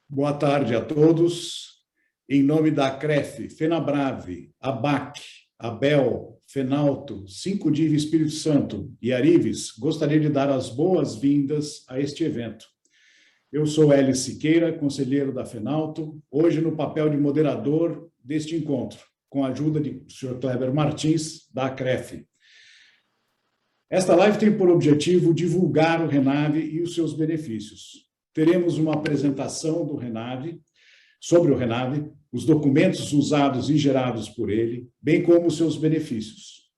Boa tarde a todos. Em nome da CREF, FENABRAVE, ABAC, ABEL, FENALTO, 5DIV Espírito Santo e Arives, gostaria de dar as boas-vindas a este evento. Eu sou Hélio Siqueira, conselheiro da FENALTO, hoje no papel de moderador deste encontro, com a ajuda do Sr. Kleber Martins, da CREF. Esta live tem por objetivo divulgar o Renave e os seus benefícios. Teremos uma apresentação do Renave, sobre o Renave, os documentos usados e gerados por ele, bem como os seus benefícios.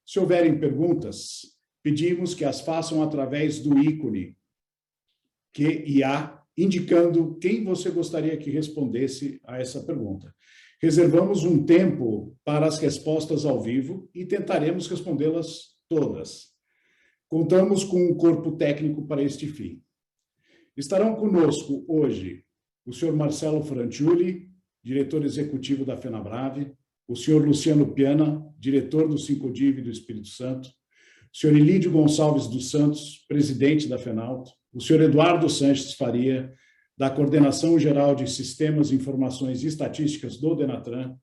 Se houverem perguntas, pedimos que as façam através do ícone QIA, indicando quem você gostaria que respondesse a essa pergunta. Reservamos um tempo para as respostas ao vivo e tentaremos respondê-las todas. Contamos com um corpo técnico para este fim. Estarão conosco hoje o senhor Marcelo Franciulli, diretor executivo da FENABRAVE, o senhor Luciano Piana, diretor do 5DIV do Espírito Santo, o senhor Ilídio Gonçalves dos Santos, presidente da FENALTO, o senhor Eduardo Sanches Faria, da Coordenação Geral de Sistemas, Informações e Estatísticas do Denatran,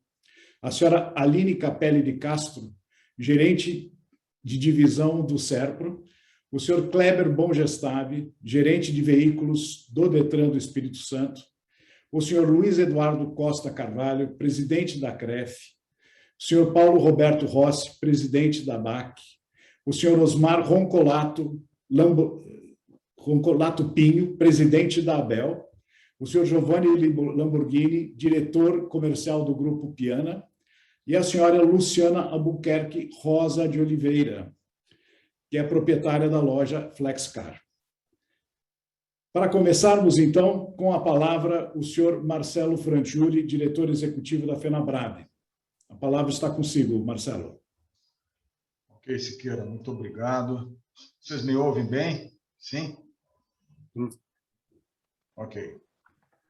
a senhora Aline Capelli de Castro, gerente de divisão do SERPRO, o senhor Kleber Bongestave, gerente de veículos do Detran do Espírito Santo, o senhor Luiz Eduardo Costa Carvalho, presidente da CREF, o senhor Paulo Roberto Rossi, presidente da BAC, o senhor Osmar Roncolato Pinho, presidente da ABEL, o senhor Giovanni Lamborghini, diretor comercial do Grupo Piana, e a senhora Luciana Albuquerque Rosa de Oliveira, que é proprietária da loja Flexcar. Para começarmos, então, com a palavra, o senhor Marcelo Franciulli, diretor executivo da FENABRAVE. A palavra está consigo, Marcelo. Ok, Siqueira, muito obrigado. Vocês me ouvem bem? Sim? Ok.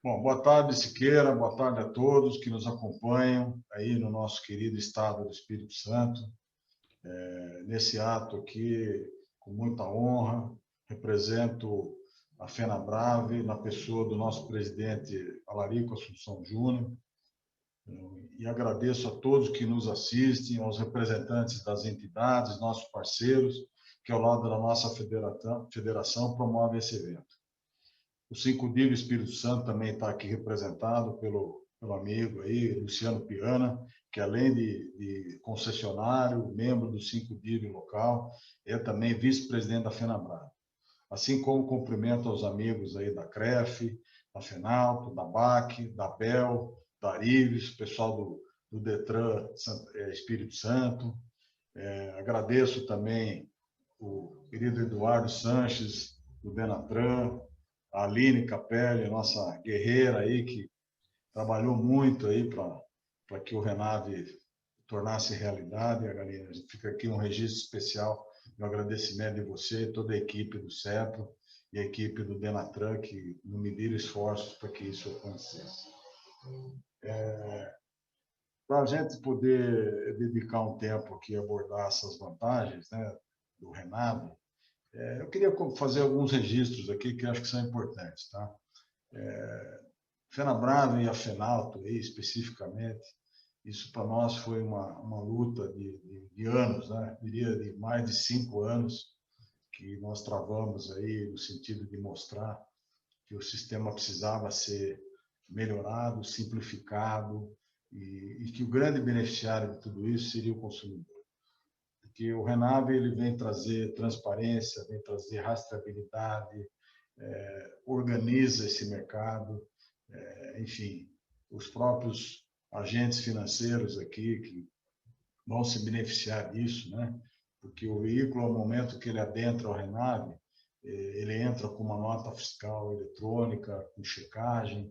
Bom, boa tarde, Siqueira, boa tarde a todos que nos acompanham aí no nosso querido estado do Espírito Santo. Nesse ato aqui, com muita honra, represento a FENABRAVE na pessoa do nosso presidente Alarico Assunção Júnior, e agradeço a todos que nos assistem, aos representantes das entidades, nossos parceiros, que ao lado da nossa federação promovem esse evento. O 5DIV Espírito Santo também está aqui representado pelo amigo aí, Luciano Piana, que além de concessionário, membro do 5DIV local, é também vice-presidente da FENABRAVE. Assim como cumprimento aos amigos aí da CREF, da FENALTO, da BAC, da BEL, da Arives, pessoal do Detran Espírito Santo. Agradeço também o querido Eduardo Sanches, do Denatran, a Aline Capelli, nossa guerreira aí, que trabalhou muito aí para que o Renave tornasse realidade. A gente fica aqui um registro especial de um agradecimento de você e toda a equipe do SERPRO e a equipe do Denatran, que não mediram esforços para que isso acontecesse. Para a gente poder dedicar um tempo aqui a abordar essas vantagens, né, do Renave, eu queria fazer alguns registros aqui que eu acho que são importantes, tá? FENABRAVE e a FENALTO, aí, especificamente, isso para nós foi uma luta de anos, né? Eu diria de mais de 5 anos, que nós travamos aí no sentido de mostrar que o sistema precisava ser melhorado, simplificado, e que o grande beneficiário de tudo isso seria o consumidor. Porque o Renave ele vem trazer transparência, vem trazer rastreabilidade, organiza esse mercado, enfim, os próprios agentes financeiros aqui que vão se beneficiar disso, né? Porque o veículo, ao momento que ele adentra o Renave, ele entra com uma nota fiscal eletrônica, com checagem.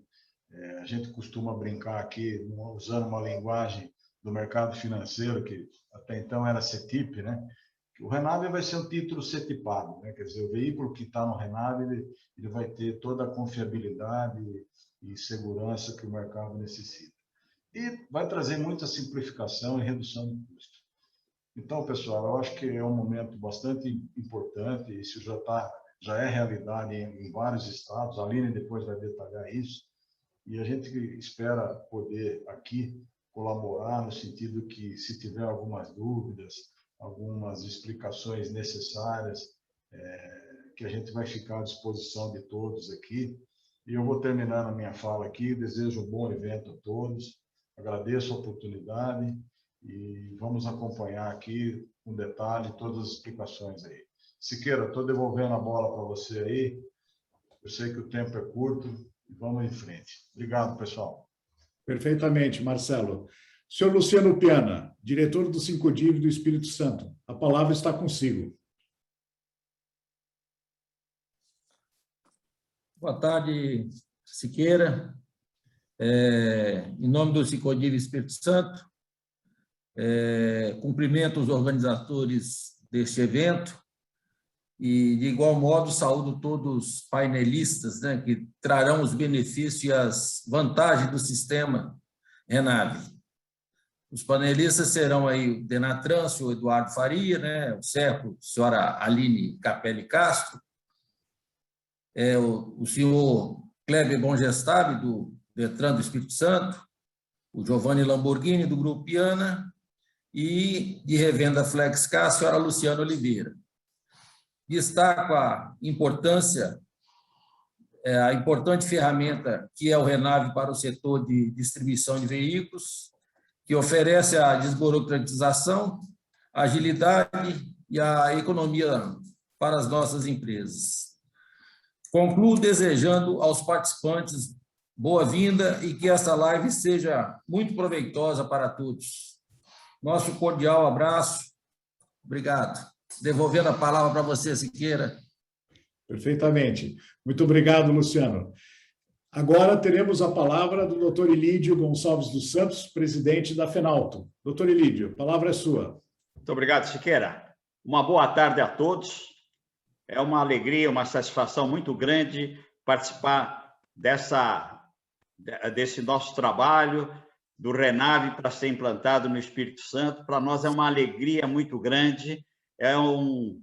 A gente costuma brincar aqui, usando uma linguagem do mercado financeiro, que até então era CETIP, né? O Renave vai ser um título CETIPado, né? Quer dizer, o veículo que está no Renave, ele vai ter toda a confiabilidade e segurança que o mercado necessita. E vai trazer muita simplificação e redução de custo. Então, pessoal, eu acho que é um momento bastante importante, isso já é realidade em vários estados, a Aline depois vai detalhar isso, e a gente espera poder aqui colaborar no sentido que, se tiver algumas dúvidas, algumas explicações necessárias, que a gente vai ficar à disposição de todos aqui. E eu vou terminar a minha fala aqui, desejo um bom evento a todos, agradeço a oportunidade e vamos acompanhar aqui com detalhe todas as explicações aí. Siqueira, estou devolvendo a bola para você aí, eu sei que o tempo é curto, e vamos em frente. Obrigado, pessoal. Perfeitamente, Marcelo. Senhor Luciano Piana, diretor do 5DIV do Espírito Santo, a palavra está consigo. Boa tarde, Siqueira. Em nome do 5DIV Espírito Santo, cumprimento os organizadores deste evento e, de igual modo, saúdo todos os painelistas, né, que trarão os benefícios e as vantagens do sistema Renave. Os panelistas serão aí o Denatran, o senhor Eduardo Faria, né, o SERPRO, a senhora Aline Capelli Castro, o senhor Kleber Bongestabi, do Detran do Espírito Santo, o Giovanni Lamborghini, do Grupo Piana, e de Revenda FlexCar, a senhora Luciana Oliveira. Destaco a importante ferramenta que é o Renave para o setor de distribuição de veículos, que oferece a desburocratização, a agilidade e a economia para as nossas empresas. Concluo desejando aos participantes boa-vinda e que essa live seja muito proveitosa para todos. Nosso cordial abraço. Obrigado. Devolvendo a palavra para você, Siqueira. Perfeitamente. Muito obrigado, Luciano. Agora teremos a palavra do Dr. Ilídio Gonçalves dos Santos, presidente da FENALTO. Dr. Ilídio, a palavra é sua. Muito obrigado, Siqueira. Uma boa tarde a todos. É uma alegria, uma satisfação muito grande participar desse nosso trabalho, do Renave para ser implantado no Espírito Santo. Para nós é uma alegria muito grande, é um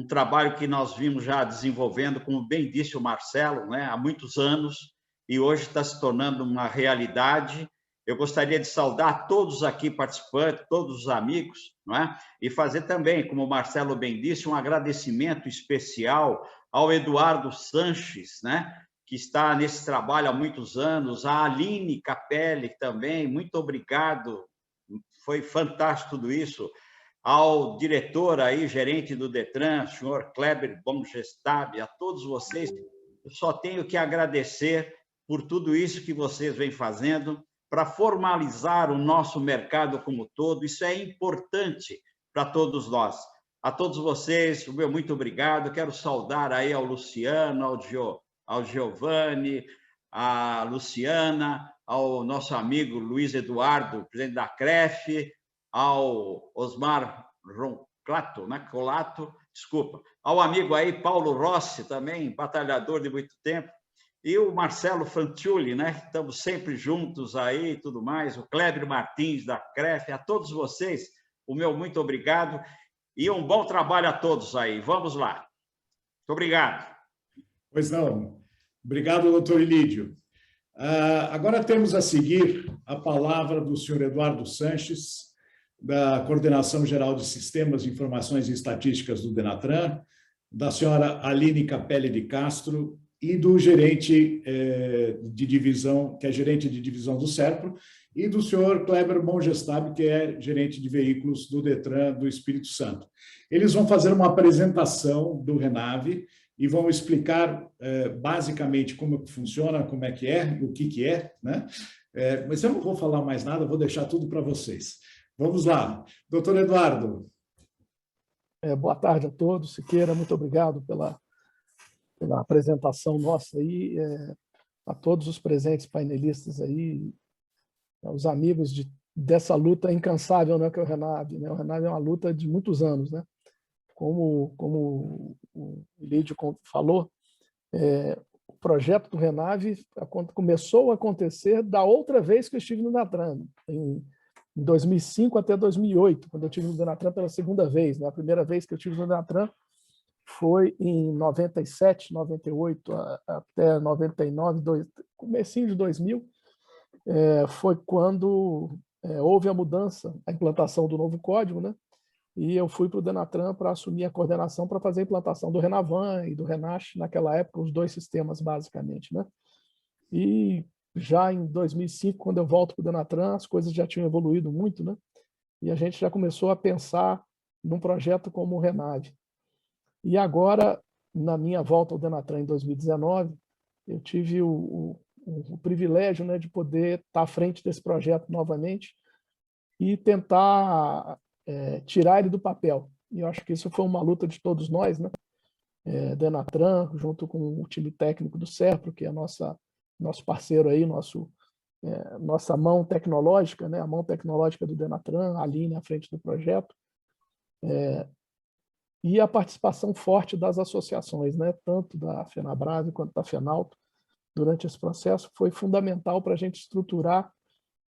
trabalho que nós vimos já desenvolvendo, como bem disse o Marcelo, né, há muitos anos, e hoje está se tornando uma realidade. Eu gostaria de saudar todos aqui participantes, todos os amigos, não é? E fazer também, como o Marcelo bem disse, um agradecimento especial ao Eduardo Sanches, né? Que está nesse trabalho há muitos anos, a Aline Capelli também, muito obrigado, foi fantástico tudo isso, ao diretor aí, gerente do Detran, senhor Kleber Bongestabi, a todos vocês, eu só tenho que agradecer por tudo isso que vocês vêm fazendo, para formalizar o nosso mercado como todo. Isso é importante para todos nós. A todos vocês, o meu muito obrigado. Quero saudar aí ao Luciano, ao Giovanni, à Luciana, ao nosso amigo Luiz Eduardo, presidente da CREF, ao Osmar Ronclato, né? Colato, desculpa, ao amigo aí Paulo Rossi, também batalhador de muito tempo, e o Marcelo Fanciulli, né? Estamos sempre juntos aí e tudo mais, o Kleber Martins, da CREF, a todos vocês, o meu muito obrigado e um bom trabalho a todos aí. Vamos lá. Muito obrigado. Pois não. Obrigado, doutor Ilídio. Agora temos a seguir a palavra do senhor Eduardo Sanches, da Coordenação Geral de Sistemas de Informações e Estatísticas do Denatran, da senhora Aline Capelli de Castro, e do gerente de divisão, que é gerente de divisão do SERPRO, e do senhor Kleber Bongestabi, que é gerente de veículos do Detran do Espírito Santo. Eles vão fazer uma apresentação do Renave e vão explicar basicamente como funciona, como é que é, o que é, né? Mas eu não vou falar mais nada, vou deixar tudo para vocês. Vamos lá. Doutor Eduardo. Boa tarde a todos. Siqueira, muito obrigado pela apresentação nossa aí, a todos os presentes painelistas aí, os amigos dessa luta incansável, né, que é o Renave, né? O Renave é uma luta de muitos anos, né? Como o Ilídio falou, o projeto do Renave começou a acontecer da outra vez que eu estive no Denatran, em 2005 até 2008, quando eu estive no Denatran pela segunda vez, né? A primeira vez que eu estive no Denatran foi em 97, 98 até 99, comecinho de 2000, foi quando houve a mudança, a implantação do novo código, né? E eu fui para o Denatran para assumir a coordenação para fazer a implantação do Renavan e do Renache, naquela época, os dois sistemas, basicamente, né? E já em 2005, quando eu volto para o Denatran, as coisas já tinham evoluído muito, né? E a gente já começou a pensar num projeto como o Renave. E agora, na minha volta ao Denatran em 2019, eu tive o privilégio, né, de poder estar à frente desse projeto novamente e tentar tirar ele do papel. E eu acho que isso foi uma luta de todos nós, né? Denatran, junto com o time técnico do Serpro, que é nosso parceiro aí, nossa mão tecnológica, né? A mão tecnológica do Denatran, a Aline à frente do projeto, e a participação forte das associações, né? Tanto da FenaBrave quanto da Fenalto, durante esse processo, foi fundamental para a gente estruturar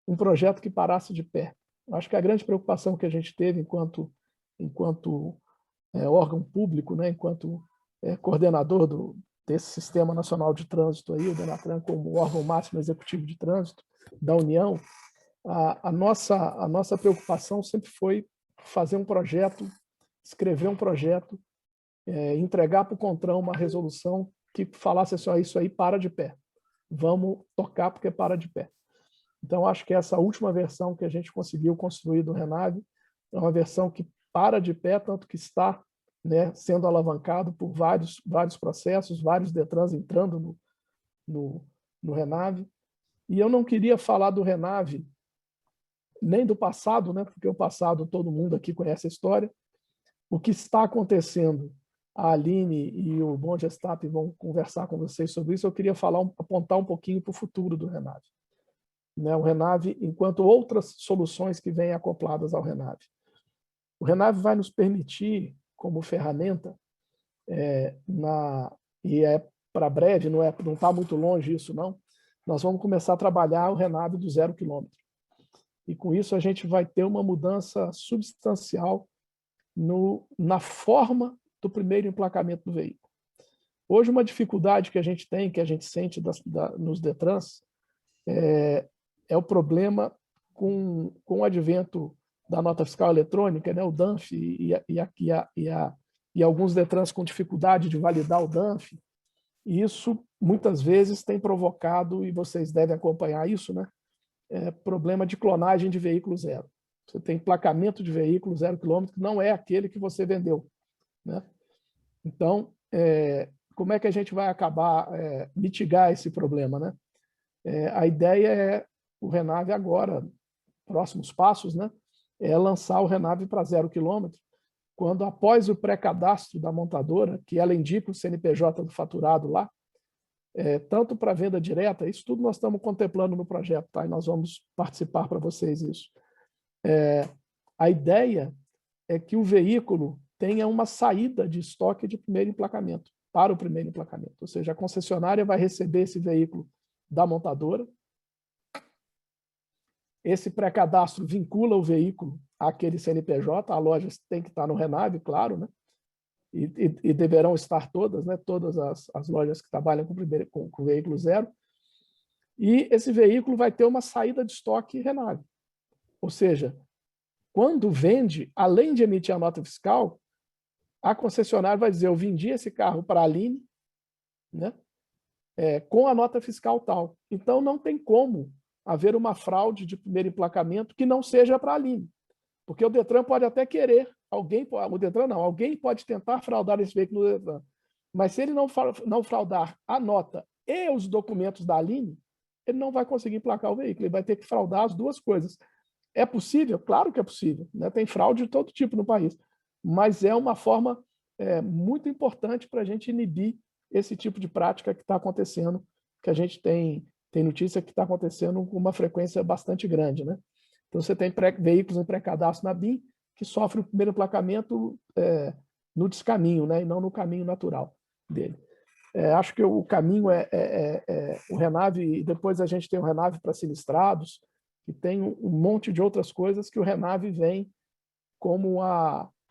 um projeto que parasse de pé. Acho que a grande preocupação que a gente teve enquanto órgão público, né? Enquanto coordenador desse Sistema Nacional de Trânsito, aí, o Denatran como órgão máximo executivo de trânsito da União, a nossa preocupação sempre foi fazer um projeto, escrever um projeto, entregar para o CONTRAN uma resolução que falasse assim, isso aí para de pé. Vamos tocar porque para de pé. Então, acho que essa última versão que a gente conseguiu construir do Renave é uma versão que para de pé, tanto que está, né, sendo alavancado por vários processos, vários DETRANs entrando no Renave. E eu não queria falar do Renave nem do passado, né, porque o passado todo mundo aqui conhece a história. O que está acontecendo, a Aline e o Bom Gestap vão conversar com vocês sobre isso. Eu queria apontar um pouquinho para o futuro do Renave. Né, o Renave, enquanto outras soluções que vêm acopladas ao Renave. O Renave vai nos permitir, como ferramenta, e para breve, não está muito longe isso, não, nós vamos começar a trabalhar o Renave do 0 km. E com isso a gente vai ter uma mudança substancial na forma do primeiro emplacamento do veículo. Hoje, uma dificuldade que a gente tem, que a gente sente nos DETRANs, é o problema com o advento da nota fiscal eletrônica, né, o DANF, e alguns DETRANs com dificuldade de validar o DANF. E isso, muitas vezes, tem provocado, e vocês devem acompanhar isso, né, problema de clonagem de veículo zero. Você tem emplacamento de veículo 0 km que não é aquele que você vendeu, né? Então, como é que a gente vai acabar mitigar esse problema, né? A ideia é o Renave agora, próximos passos, né? É lançar o Renave para 0 km, quando após o pré-cadastro da montadora, que ela indica o CNPJ do faturado lá, tanto para venda direta, isso tudo nós estamos contemplando no projeto, tá? E nós vamos participar para vocês isso. A ideia é que o veículo tenha uma saída de estoque de primeiro emplacamento, para o primeiro emplacamento. Ou seja, a concessionária vai receber esse veículo da montadora, esse pré-cadastro vincula o veículo àquele CNPJ, a loja tem que estar no Renave, claro, né? E deverão estar todas, né? Todas as lojas que trabalham com veículo zero. E esse veículo vai ter uma saída de estoque Renave. Ou seja, quando vende, além de emitir a nota fiscal, a concessionária vai dizer, eu vendi esse carro para a Aline, né, com a nota fiscal tal. Então, não tem como haver uma fraude de primeiro emplacamento que não seja para a Aline. Porque o Detran pode até querer, alguém pode tentar fraudar esse veículo no Detran. Mas se ele não fraudar a nota e os documentos da Aline, ele não vai conseguir emplacar o veículo, ele vai ter que fraudar as duas coisas. É possível? Claro que é possível, né? Tem fraude de todo tipo no país, mas é uma forma muito importante para a gente inibir esse tipo de prática que está acontecendo, que a gente tem notícia que está acontecendo com uma frequência bastante grande, né? Então, você tem veículos em pré-cadastro na BIM que sofrem o primeiro emplacamento no descaminho, né? E não no caminho natural dele. Acho que o caminho o Renave, e depois a gente tem o Renave para sinistrados, e tem um monte de outras coisas que o Renave vem como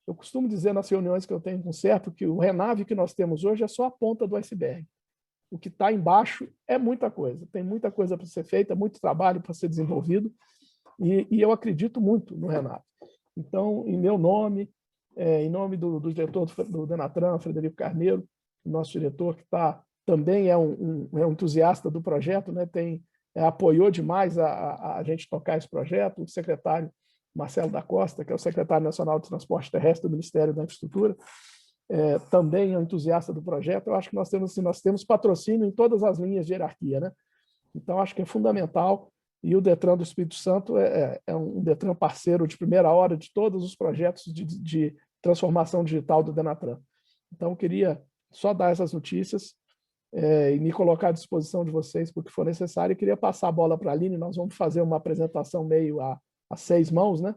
eu costumo dizer nas reuniões que eu tenho com o Serpro que o Renave que nós temos hoje é só a ponta do iceberg. o que está embaixo é muita coisa, tem muita coisa para ser feita, muito trabalho para ser desenvolvido, e eu acredito muito no Renato. Então, em meu nome, em nome do diretor do Denatran, Frederico Carneiro, nosso diretor, que também é um entusiasta do projeto, né? Apoiou demais a gente tocar esse projeto, o secretário Marcelo da Costa, que é o secretário nacional de Transporte Terrestre do Ministério da Infraestrutura, também é um entusiasta do projeto. Eu acho que nós temos patrocínio em todas as linhas de hierarquia, né? Então, acho que é fundamental, e o Detran do Espírito Santo é um Detran parceiro de primeira hora de todos os projetos de transformação digital do Denatran. Então, eu queria só dar essas notícias e me colocar à disposição de vocês para o que for necessário. Eu queria passar a bola para a Aline, nós vamos fazer uma apresentação meio a 6 mãos, né?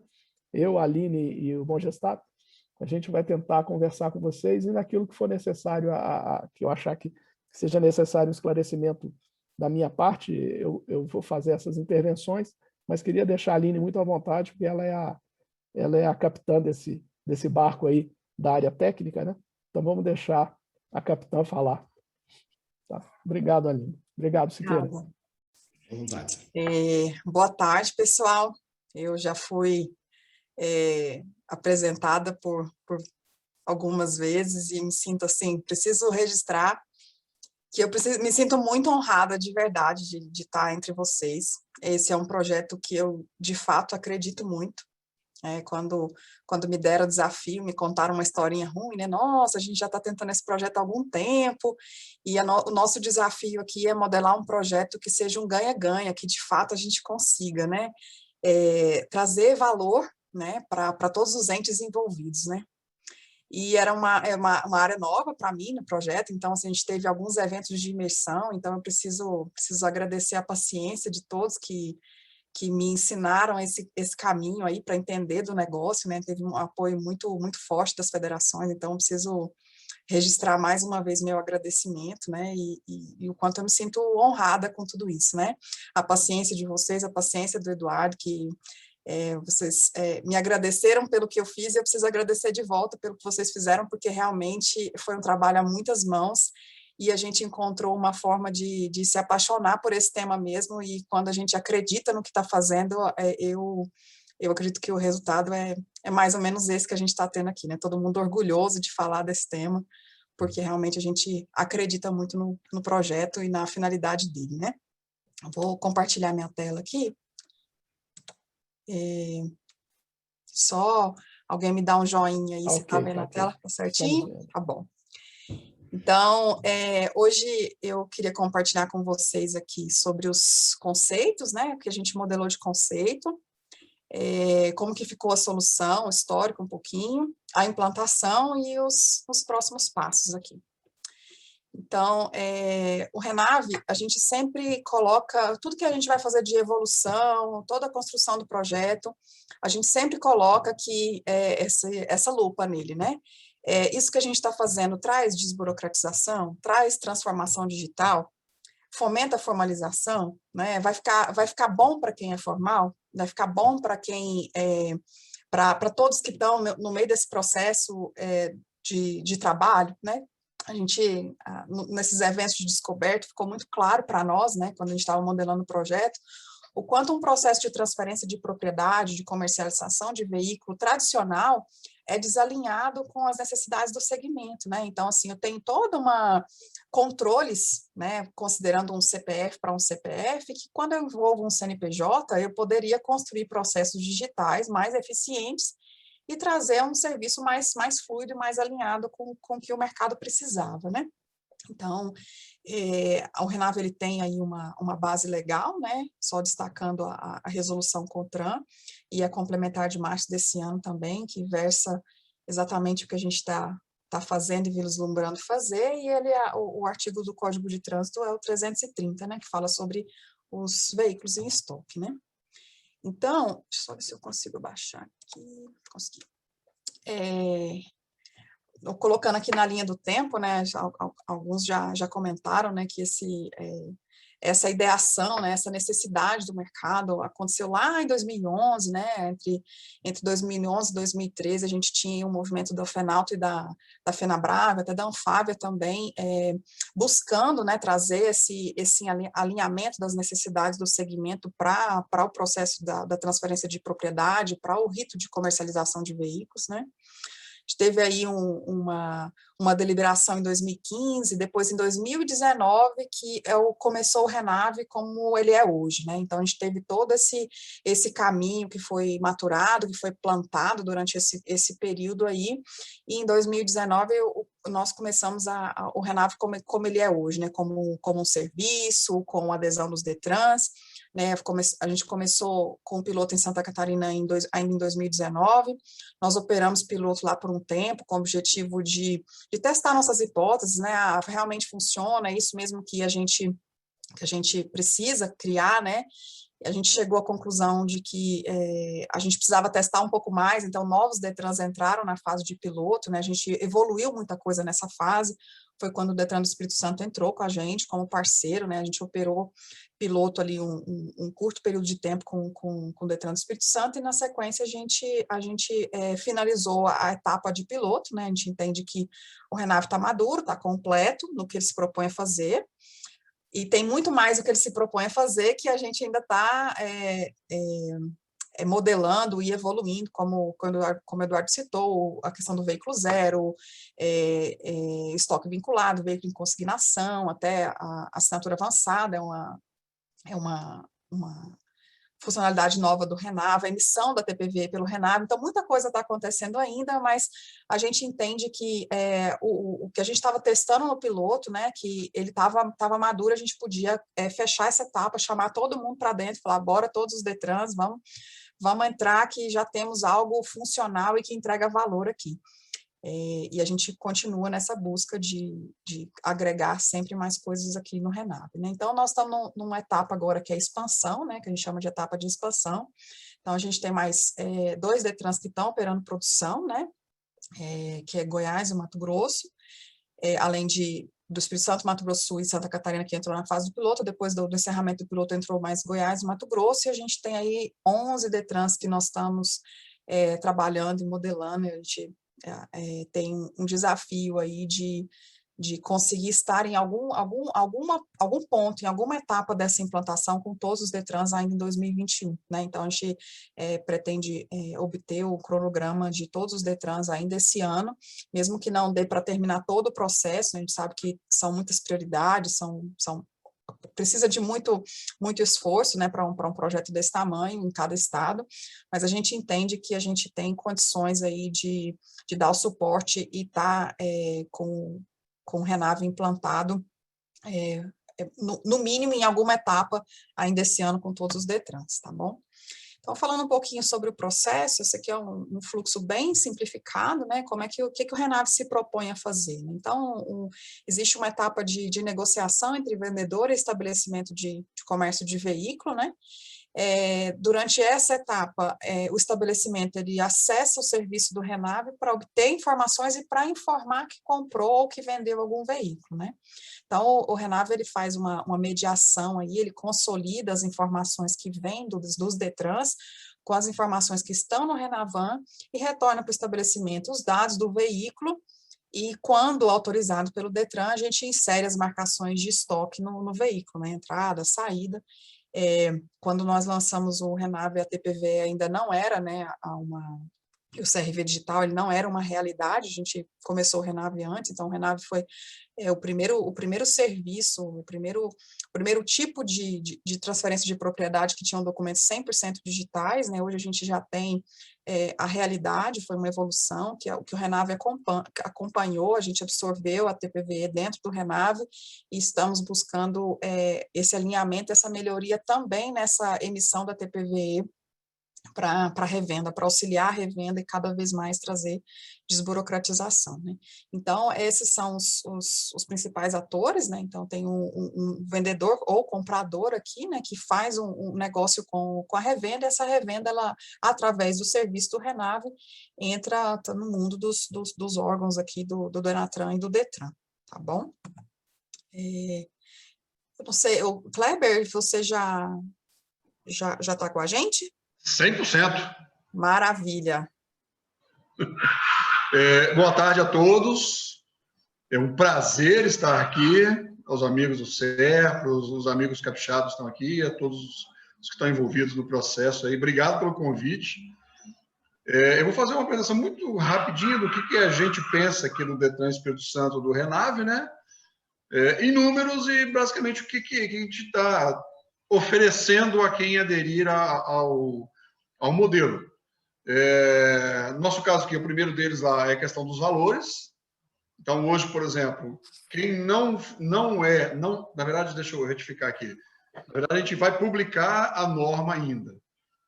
Eu, a Aline e o Bom Gestado. A gente vai tentar conversar com vocês e naquilo que for necessário, que eu achar que seja necessário um esclarecimento da minha parte, eu vou fazer essas intervenções, mas queria deixar a Aline muito à vontade, porque ela é a capitã desse barco aí da área técnica, né? Então vamos deixar a capitã falar. Tá? Obrigado, Aline. Obrigado, Siqueira. Boa tarde, pessoal. Eu já fui apresentada por algumas vezes e me sinto assim, preciso registrar que me sinto muito honrada de verdade de estar entre vocês. Esse é um projeto que eu, de fato, acredito muito. Quando me deram o desafio, me contaram uma historinha ruim, né? Nossa, a gente já está tentando esse projeto há algum tempo, e o nosso desafio aqui é modelar um projeto que seja um ganha-ganha, que de fato a gente consiga, né? Trazer valor, né, para todos os entes envolvidos, né? E era uma área nova para mim no projeto, então assim, a gente teve alguns eventos de imersão, então eu preciso agradecer a paciência de todos que me ensinaram esse caminho aí para entender do negócio, né? Teve um apoio muito, muito forte das federações, então eu preciso registrar mais uma vez meu agradecimento, né? E o quanto eu me sinto honrada com tudo isso, né? A paciência de vocês, a paciência do Eduardo, que vocês me agradeceram pelo que eu fiz, e eu preciso agradecer de volta pelo que vocês fizeram, porque realmente foi um trabalho a muitas mãos, e a gente encontrou uma forma de se apaixonar por esse tema mesmo, e quando a gente acredita no que está fazendo, eu acredito que o resultado é mais ou menos esse que a gente está tendo aqui, né? Todo mundo orgulhoso de falar desse tema, porque realmente a gente acredita muito no projeto e na finalidade dele, né? Vou compartilhar minha tela aqui. Só alguém me dá um joinha aí, se está vendo a tela, tá certinho? Tá bom. Então, hoje eu queria compartilhar com vocês aqui sobre os conceitos, né, que a gente modelou de conceito, como que ficou a solução, o histórico um pouquinho, a implantação e os próximos passos aqui. Então, o Renave, a gente sempre coloca, tudo que a gente vai fazer de evolução, toda a construção do projeto, a gente sempre coloca aqui essa lupa nele, né? Isso que a gente está fazendo traz desburocratização, traz transformação digital, fomenta a formalização, né? Vai ficar bom para quem é formal, vai ficar bom para quem, para todos que estão no meio desse processo de trabalho, né? A gente, nesses eventos de descoberta, ficou muito claro para nós, né, quando a gente estava modelando o projeto, o quanto um processo de transferência de propriedade, de comercialização de veículo tradicional é desalinhado com as necessidades do segmento, né? Então, assim, eu tenho toda uma controles, né, considerando um CPF para um CPF, que quando eu envolvo um CNPJ, eu poderia construir processos digitais mais eficientes e trazer um serviço mais fluido e mais alinhado com o que o mercado precisava, né? Então, o Renave, ele tem aí uma base legal, né? Só destacando a resolução CONTRAN e a complementar de março desse ano também, que versa exatamente o que a gente está fazendo e vislumbrando fazer, e o artigo do Código de Trânsito é o 330, né? Que fala sobre os veículos em estoque, né? Então, deixa eu só ver se eu consigo baixar aqui. Consegui. colocando aqui na linha do tempo, né, alguns já comentaram, né, que essa ideação, né, essa necessidade do mercado aconteceu lá em 2011, né, entre 2011 e 2013 a gente tinha o movimento da FENALTO e da FENABRAVE, até da Anfávia também, buscando, né, trazer esse alinhamento das necessidades do segmento para o processo da transferência de propriedade, para o rito de comercialização de veículos, né. A gente teve aí uma deliberação em 2015, depois em 2019 que começou o Renave como ele é hoje, né? Então a gente teve todo esse caminho que foi maturado, que foi plantado durante esse período aí, e em 2019 nós começamos o Renave como ele é hoje, né? Como um serviço, com adesão dos DETRANs, né? A gente começou com o piloto em Santa Catarina ainda em 2019, nós operamos piloto lá por um tempo, com o objetivo de testar nossas hipóteses, né? Realmente funciona, é isso mesmo que a gente precisa criar, né? A gente chegou à conclusão de que a gente precisava testar um pouco mais, então novos DETRANs entraram na fase de piloto, né? A gente evoluiu muita coisa nessa fase, foi quando o DETRAN do Espírito Santo entrou com a gente como parceiro, né? A gente operou piloto ali um curto período de tempo com o DETRAN do Espírito Santo, e na sequência a gente finalizou a etapa de piloto, né? A gente entende que o Renave está maduro, está completo no que ele se propõe a fazer, e tem muito mais do que ele se propõe a fazer que a gente ainda está modelando e evoluindo, como o Eduardo citou, a questão do veículo zero, estoque vinculado, veículo em consignação, até a assinatura avançada é uma funcionalidade nova do Renave, a emissão da TPV pelo Renave, então muita coisa está acontecendo ainda, mas a gente entende que o que a gente estava testando no piloto, né, que ele estava maduro, a gente podia fechar essa etapa, chamar todo mundo para dentro, falar, bora todos os DETRANs, vamos entrar que já temos algo funcional e que entrega valor aqui. E a gente continua nessa busca de agregar sempre mais coisas aqui no Renave, né? Então, nós estamos numa etapa agora que é a expansão, né? Que a gente chama de etapa de expansão. Então, a gente tem mais 2 DETRANs que estão operando produção, né? Que é Goiás e Mato Grosso, além do Espírito Santo, Mato Grosso do Sul e Santa Catarina, que entrou na fase do piloto. Depois do encerramento do piloto, entrou mais Goiás e Mato Grosso, e a gente tem aí 11 DETRANs que nós estamos trabalhando e modelando, e a gente tem um desafio aí de conseguir estar em algum ponto, em alguma etapa dessa implantação com todos os DETRANs ainda em 2021, né? Então, a gente pretende obter o cronograma de todos os DETRANs ainda esse ano, mesmo que não dê para terminar todo o processo, a gente sabe que são muitas prioridades, precisa de muito esforço, né, para um projeto desse tamanho em cada estado, mas a gente entende que a gente tem condições aí de dar o suporte e estar com o Renave implantado, no mínimo em alguma etapa ainda esse ano com todos os DETRANs, tá bom? Então, falando um pouquinho sobre o processo, esse aqui é um fluxo bem simplificado, né? O que o Renave se propõe a fazer. Então, existe uma etapa de negociação entre vendedor e estabelecimento de comércio de veículo, né? Durante essa etapa, o estabelecimento ele acessa o serviço do Renave para obter informações e para informar que comprou ou que vendeu algum veículo, né? Então, o Renave ele faz uma mediação aí, ele consolida as informações que vêm dos DETRANs com as informações que estão no Renavan e retorna para o estabelecimento os dados do veículo, e quando autorizado pelo DETRAN, a gente insere as marcações de estoque no veículo, né? Entrada, saída. Quando nós lançamos o Renave, a TPV ainda não era, né, o CRV digital, ele não era uma realidade, a gente começou o Renave antes, então o Renave foi o primeiro serviço, o primeiro tipo de transferência de propriedade que tinham documentos 100% digitais, né? Hoje a gente já tem a realidade, foi uma evolução que o Renave acompanhou, a gente absorveu a TPVE dentro do Renave e estamos buscando esse alinhamento, essa melhoria também nessa emissão da TPVE para a revenda, para auxiliar a revenda e cada vez mais trazer desburocratização, né? Então, esses são os principais atores, né? Então, tem um vendedor ou comprador aqui, né, que faz um negócio com a revenda, e essa revenda, ela, através do serviço do Renave, entra no mundo dos órgãos aqui do Denatran e do Detran, tá bom? Eu não sei, o Kleber, você já está com a gente? 100%. Maravilha. Boa tarde a todos. É um prazer estar aqui, aos amigos do CERP, os amigos capixabas estão aqui, a todos os que estão envolvidos no processo aí. Obrigado pelo convite. Eu vou fazer uma apresentação muito rapidinha do que a gente pensa aqui no Detran Espírito Santo do Renave, né? Em números e basicamente o que a gente está oferecendo a quem aderir ao modelo. No nosso caso aqui, o primeiro deles lá é a questão dos valores. Então, hoje, por exemplo, quem não, na verdade, deixa eu retificar aqui. Na verdade, a gente vai publicar a norma ainda,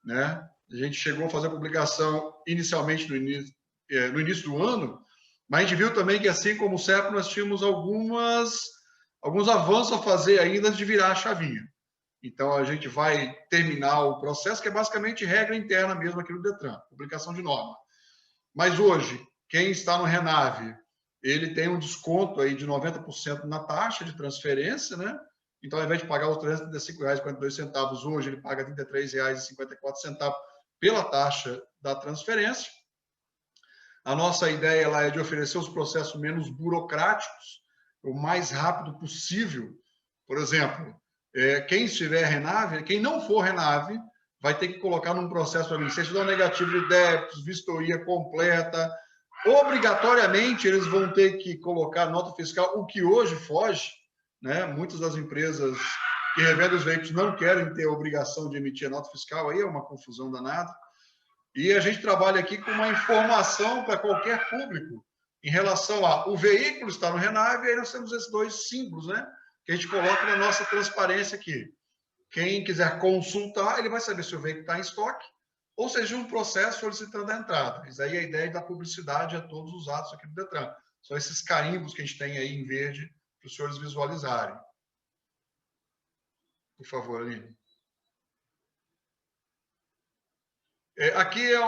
né? A gente chegou a fazer a publicação inicialmente no início do ano, mas a gente viu também que, assim como o CERP, nós tínhamos alguns avanços a fazer ainda antes de virar a chavinha. Então, a gente vai terminar o processo, que é basicamente regra interna mesmo aqui no Detran, publicação de norma. Mas hoje, quem está no Renave, ele tem um desconto aí de 90% na taxa de transferência, né? Então, ao invés de pagar os R$ 335,42, hoje ele paga R$ 33,54 pela taxa da transferência. A nossa ideia lá é de oferecer os processos menos burocráticos, o mais rápido possível. Por exemplo, quem estiver Renave, quem não for Renave, vai ter que colocar num processo para mim, certidão negativa de débitos, vistoria completa. Obrigatoriamente, eles vão ter que colocar nota fiscal, o que hoje foge, né? Muitas das empresas que revendem os veículos não querem ter a obrigação de emitir a nota fiscal, aí é uma confusão danada. E a gente trabalha aqui com uma informação para qualquer público em relação a o veículo está no Renave, e aí nós temos esses dois símbolos, né? Que a gente coloca na nossa transparência aqui. Quem quiser consultar, ele vai saber se o veículo está em estoque, ou seja, um processo solicitando a entrada. Isso aí é a ideia da publicidade a todos os atos aqui do Detran. São esses carimbos que a gente tem aí em verde para os senhores visualizarem. Por favor, Aline. Aqui é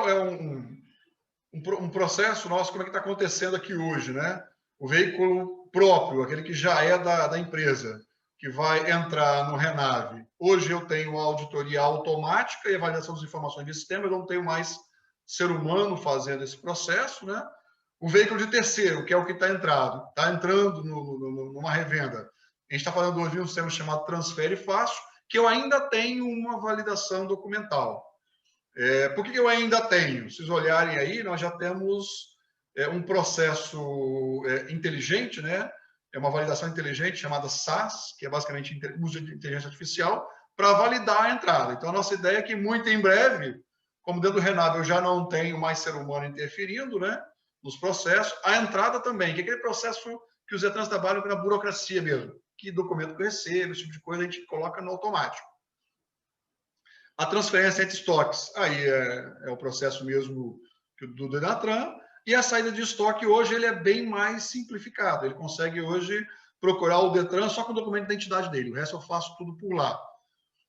um processo nosso, como é que está acontecendo aqui hoje, né? O veículo próprio, aquele que já é da empresa, que vai entrar no Renave. Hoje eu tenho a auditoria automática e a validação das informações de sistema, eu não tenho mais ser humano fazendo esse processo, né? O veículo de terceiro, que é o que está entrando numa revenda. A gente está falando hoje de um sistema chamado Transfere Fácil, que eu ainda tenho uma validação documental. Por que eu ainda tenho? Se vocês olharem aí, nós já temos um processo inteligente, né? É uma validação inteligente chamada SAS, que é basicamente uso de inteligência artificial, para validar a entrada. Então, a nossa ideia é que muito em breve, como dentro do Renave eu já não tenho mais ser humano interferindo, né, nos processos, a entrada também, que é aquele processo que os Detrans trabalham na burocracia mesmo, que documento que eu recebo, esse tipo de coisa, a gente coloca no automático. A transferência entre estoques, aí é o processo mesmo do Denatran, e a saída de estoque hoje ele é bem mais simplificado. Ele consegue hoje procurar o Detran só com o documento de identidade dele. O resto eu faço tudo por lá.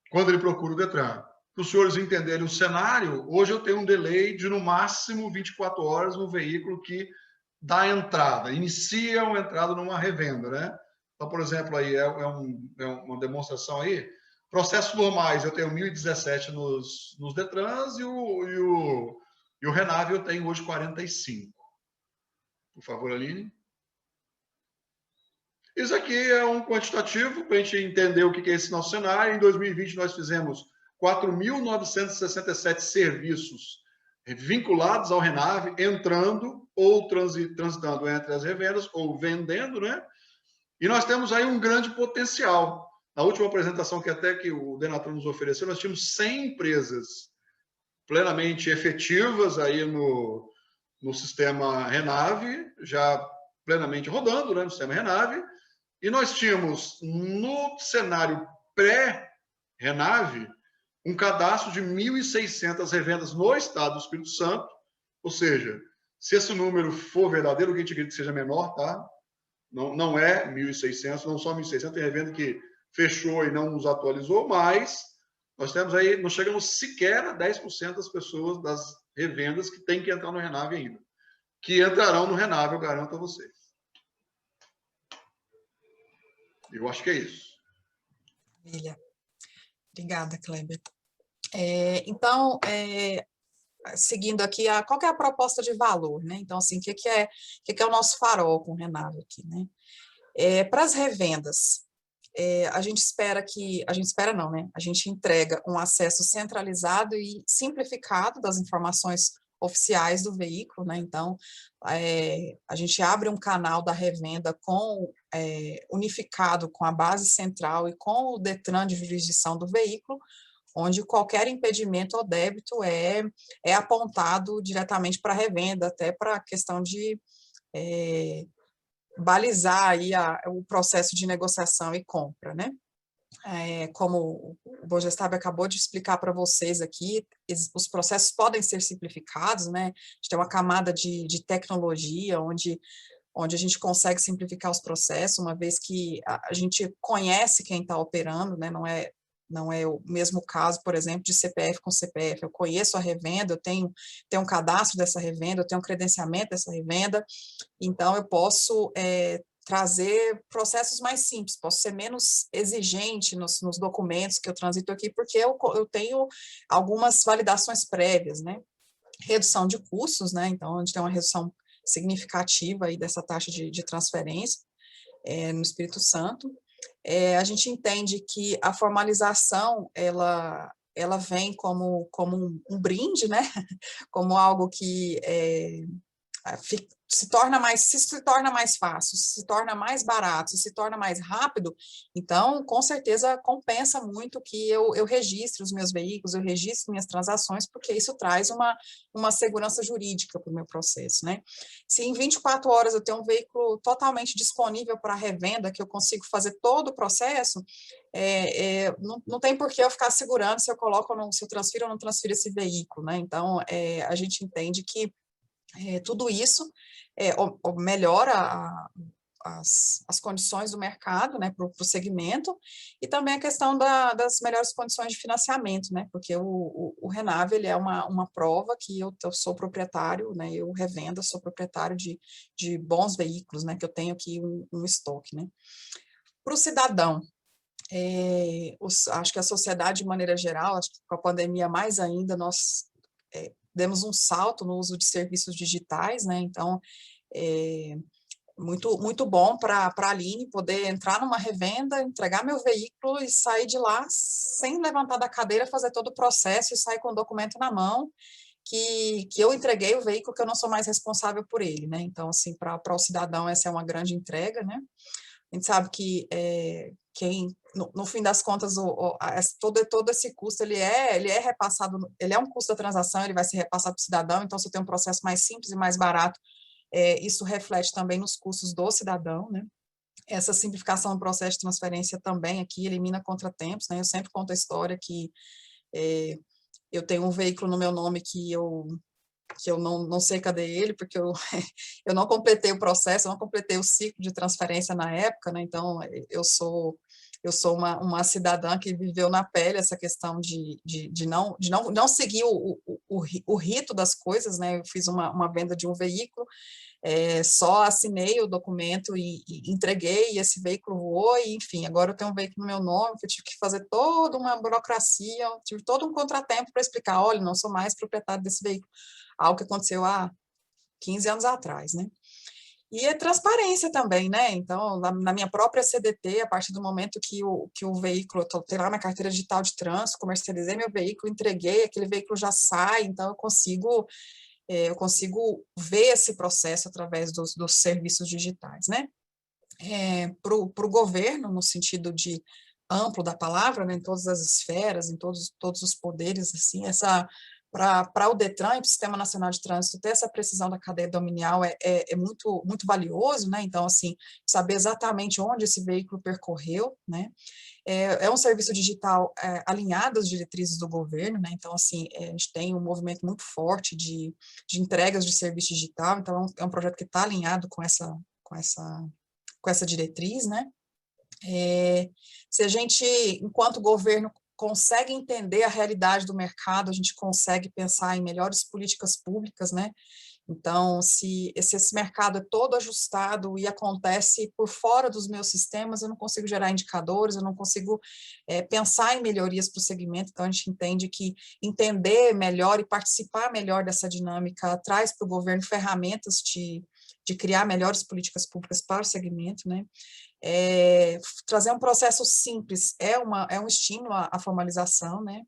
Quando ele procura o Detran. Para os senhores entenderem o cenário, hoje eu tenho um delay de, no máximo, 24 horas no veículo que dá entrada, inicia uma entrada numa revenda, né? Então, por exemplo, aí uma demonstração aí. Processos normais, eu tenho 1017 nos Detrans e o Renave eu tenho hoje 45. Por favor, Aline. Isso aqui é um quantitativo para a gente entender o que é esse nosso cenário. Em 2020, nós fizemos 4.967 serviços vinculados ao Renave, entrando ou transitando entre as revendas ou vendendo, né? E nós temos aí um grande potencial. Na última apresentação que o Denatran nos ofereceu, nós tínhamos 100 empresas plenamente efetivas aí no sistema Renave, já plenamente rodando, né, no sistema Renave, e nós tínhamos no cenário pré-Renave um cadastro de 1.600 revendas no estado do Espírito Santo, ou seja, se esse número for verdadeiro, alguém te grita que seja menor, tá? Não é 1.600, não são 1.600, tem revenda que fechou e não nos atualizou, mas nós temos aí, não chegamos sequer a 10% das pessoas das revendas que têm que entrar no Renave ainda. Que entrarão no Renave, eu garanto a vocês. Eu acho que é isso. Maravilha. Obrigada, Kleber. Então, seguindo aqui, qual que é a proposta de valor, né? Então, assim, o que é o nosso farol com o Renave aqui, né? Para as revendas, a gente entrega um acesso centralizado e simplificado das informações oficiais do veículo, né? Então, a gente abre um canal da revenda unificado com a base central e com o Detran de jurisdição do veículo, onde qualquer impedimento ou débito é apontado diretamente para a revenda, até para a questão de balizar aí o processo de negociação e compra, né? Como o Bogestab acabou de explicar para vocês aqui, os processos podem ser simplificados, né? A gente tem uma camada de tecnologia onde a gente consegue simplificar os processos, uma vez que a gente conhece quem está operando, né? Não é o mesmo caso, por exemplo, de CPF com CPF. Eu conheço a revenda, eu tenho um cadastro dessa revenda, eu tenho um credenciamento dessa revenda, então eu posso trazer processos mais simples, posso ser menos exigente nos documentos que eu transito aqui, porque eu tenho algumas validações prévias, né? Redução de custos, né? Então, a gente tem uma redução significativa aí dessa taxa de transferência no Espírito Santo. A gente entende que a formalização, ela vem como um brinde, né? Como algo que se torna mais fácil, se torna mais barato, se torna mais rápido, então, com certeza, compensa muito que eu registre os meus veículos, eu registre minhas transações, porque isso traz uma segurança jurídica para o meu processo, né? Se em 24 horas eu tenho um veículo totalmente disponível para revenda, que eu consigo fazer todo o processo, não tem por que eu ficar segurando se eu se eu transfiro ou não transfiro esse veículo, né? Então, a gente entende que tudo isso melhora as condições do mercado, né, para o segmento, e também a questão das melhores condições de financiamento, né, porque o Renave, ele é uma prova que eu sou proprietário, né, eu revenda, sou proprietário de bons veículos, né, que eu tenho aqui um estoque, né. Para o cidadão, acho que a sociedade, de maneira geral, acho que com a pandemia mais ainda, nós demos um salto no uso de serviços digitais, né? Então, muito, muito bom para a Aline poder entrar numa revenda, entregar meu veículo e sair de lá sem levantar da cadeira, fazer todo o processo e sair com o documento na mão, que eu entreguei o veículo, que eu não sou mais responsável por ele, né? Então, assim, para o cidadão, essa é uma grande entrega, né? A gente sabe que no fim das contas, todo esse custo, ele é repassado, ele é um custo da transação, ele vai ser repassado para o cidadão, então, se eu tenho um processo mais simples e mais barato, isso reflete também nos custos do cidadão, né? Essa simplificação do processo de transferência também aqui elimina contratempos, né? Eu sempre conto a história que eu tenho um veículo no meu nome que eu não sei cadê ele, porque eu não completei o processo, eu não completei o ciclo de transferência na época, né? Então, eu sou uma cidadã que viveu na pele essa questão de não seguir o rito das coisas, né? Eu fiz uma venda de um veículo, só assinei o documento e entreguei, e esse veículo voou, e enfim, agora eu tenho um veículo no meu nome, que eu tive que fazer toda uma burocracia, tive todo um contratempo para explicar, olha, não sou mais proprietário desse veículo, algo que aconteceu há 15 anos atrás, né? E a transparência também, né? Então, na minha própria CDT, a partir do momento que o veículo, eu tenho lá minha carteira digital de trânsito, comercializei meu veículo, entreguei, aquele veículo já sai, então eu consigo ver esse processo através dos serviços digitais, né? Para o governo, no sentido de amplo da palavra, né, em todas as esferas, em todos os poderes, assim, essa para o Detran e para o Sistema Nacional de Trânsito ter essa precisão da cadeia dominial é muito, muito valioso, né? Então, assim, saber exatamente onde esse veículo percorreu, né? É um serviço digital alinhado às diretrizes do governo, né? Então, assim, a gente tem um movimento muito forte de entregas de serviço digital, então é um projeto que está alinhado com essa diretriz, né? Se a gente, enquanto governo, consegue entender a realidade do mercado, a gente consegue pensar em melhores políticas públicas, né? Então, se esse mercado é todo ajustado e acontece por fora dos meus sistemas, eu não consigo gerar indicadores, eu não consigo pensar em melhorias para o segmento. Então, a gente entende que entender melhor e participar melhor dessa dinâmica traz para o governo ferramentas de criar melhores políticas públicas para o segmento, né? Trazer um processo simples é um estímulo à formalização, né?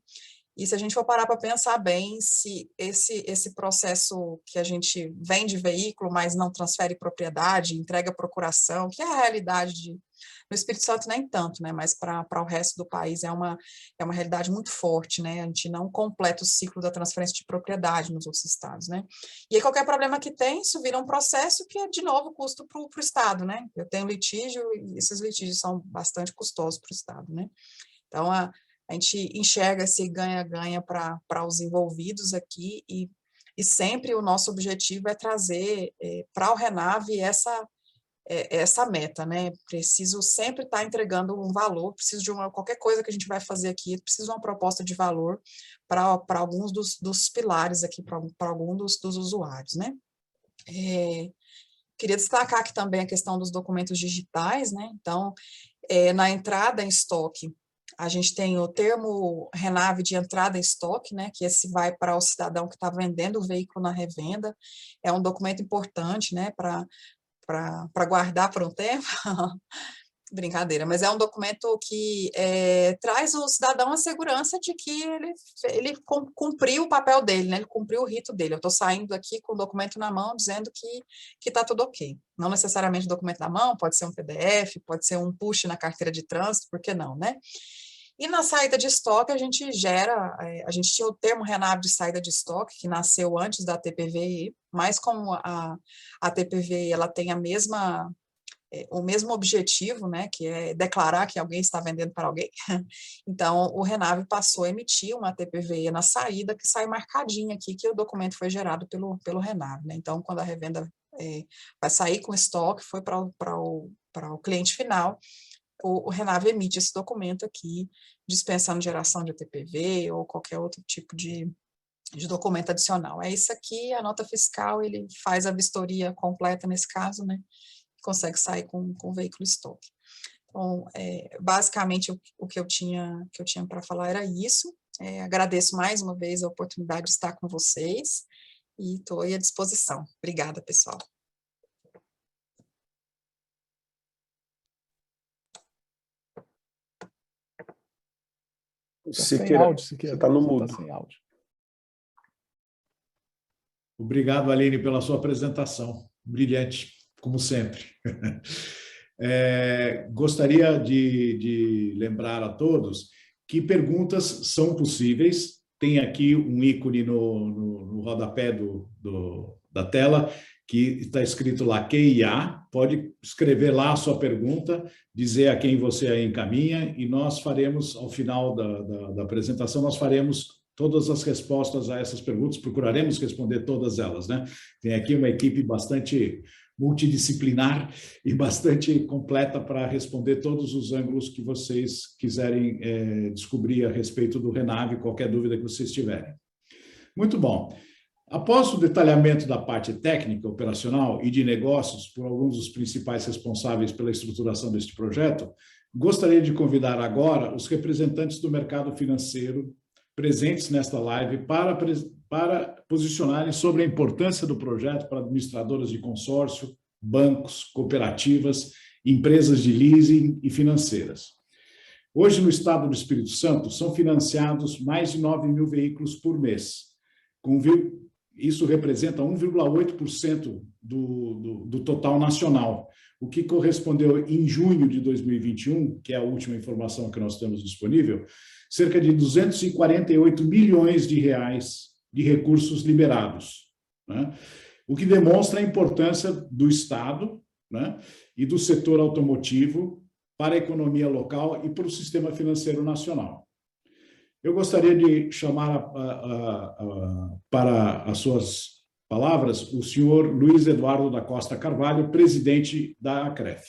E se a gente for parar para pensar bem, se esse processo que a gente vende veículo, mas não transfere propriedade, entrega procuração, que é a realidade no Espírito Santo nem tanto, né? Mas para o resto do país é uma realidade muito forte, né? A gente não completa o ciclo da transferência de propriedade nos outros estados, né? E aí qualquer problema que tem, isso vira um processo que é, de novo, custo para o estado, né? Eu tenho litígio e esses litígios são bastante custosos para o estado, né? Então, a gente enxerga esse ganha-ganha para os envolvidos aqui e sempre o nosso objetivo é trazer para o Renave essa meta, né? Preciso sempre estar entregando um valor, preciso de qualquer coisa que a gente vai fazer aqui, preciso de uma proposta de valor para alguns dos pilares aqui, para alguns dos usuários, né? Queria destacar aqui também a questão dos documentos digitais, né? Então, na entrada em estoque, a gente tem o termo Renave de entrada em estoque, né, que esse vai para o cidadão que está vendendo o veículo na revenda, é um documento importante, né, para guardar por um tempo, brincadeira, mas é um documento que traz o cidadão a segurança de que ele cumpriu o papel dele, né, ele cumpriu o rito dele. Eu estou saindo aqui com o documento na mão dizendo que está tudo ok. Não necessariamente o documento na mão, pode ser um PDF, pode ser um push na carteira de trânsito, por que não, né? E na saída de estoque, a gente tinha o termo Renave de saída de estoque, que nasceu antes da TPVE, mas como a TPVE ela tem o mesmo objetivo, né, que é declarar que alguém está vendendo para alguém, então o Renave passou a emitir uma TPVE na saída, que sai marcadinha aqui, que o documento foi gerado pelo Renave, né? Então, quando a revenda vai sair com estoque, foi para o cliente final, o Renave emite esse documento aqui, dispensando geração de TPV ou qualquer outro tipo de documento adicional. É isso aqui, a nota fiscal, ele faz a vistoria completa nesse caso, né? Consegue sair com o veículo estoque. Então, basicamente, o que eu tinha para falar era isso. Agradeço mais uma vez a oportunidade de estar com vocês e estou aí à disposição. Obrigada, pessoal. Siqueira, você está no mudo. Tá sem áudio. Obrigado, Aline, pela sua apresentação. Brilhante, como sempre. Gostaria de lembrar a todos que perguntas são possíveis. Tem aqui um ícone no rodapé da tela, que está escrito lá QIA. Pode escrever lá a sua pergunta, dizer a quem você a encaminha, e nós faremos, ao final da apresentação, nós faremos todas as respostas a essas perguntas, procuraremos responder todas elas, né? Tem aqui uma equipe bastante multidisciplinar e bastante completa para responder todos os ângulos que vocês quiserem descobrir a respeito do Renave, qualquer dúvida que vocês tiverem. Muito bom. Após o detalhamento da parte técnica, operacional e de negócios por alguns dos principais responsáveis pela estruturação deste projeto, gostaria de convidar agora os representantes do mercado financeiro presentes nesta live para posicionarem sobre a importância do projeto para administradoras de consórcio, bancos, cooperativas, empresas de leasing e financeiras. Hoje, no estado do Espírito Santo, são financiados mais de 9 mil veículos por mês. Isso representa 1,8% do total nacional, o que correspondeu em junho de 2021, que é a última informação que nós temos disponível, cerca de 248 milhões de reais de recursos liberados, né? O que demonstra a importância do Estado, né, e do setor automotivo para a economia local e para o sistema financeiro nacional. Eu gostaria de chamar para as suas palavras o senhor Luiz Eduardo da Costa Carvalho, presidente da ACREF.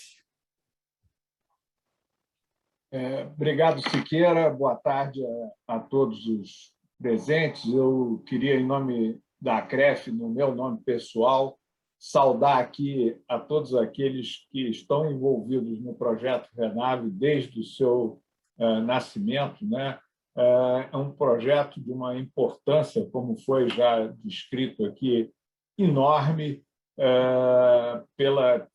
Obrigado, Siqueira. Boa tarde a todos os presentes. Eu queria, em nome da ACREF, no meu nome pessoal, saudar aqui a todos aqueles que estão envolvidos no projeto Renave desde o seu nascimento, né? É um projeto de uma importância, como foi já descrito aqui, enorme, pela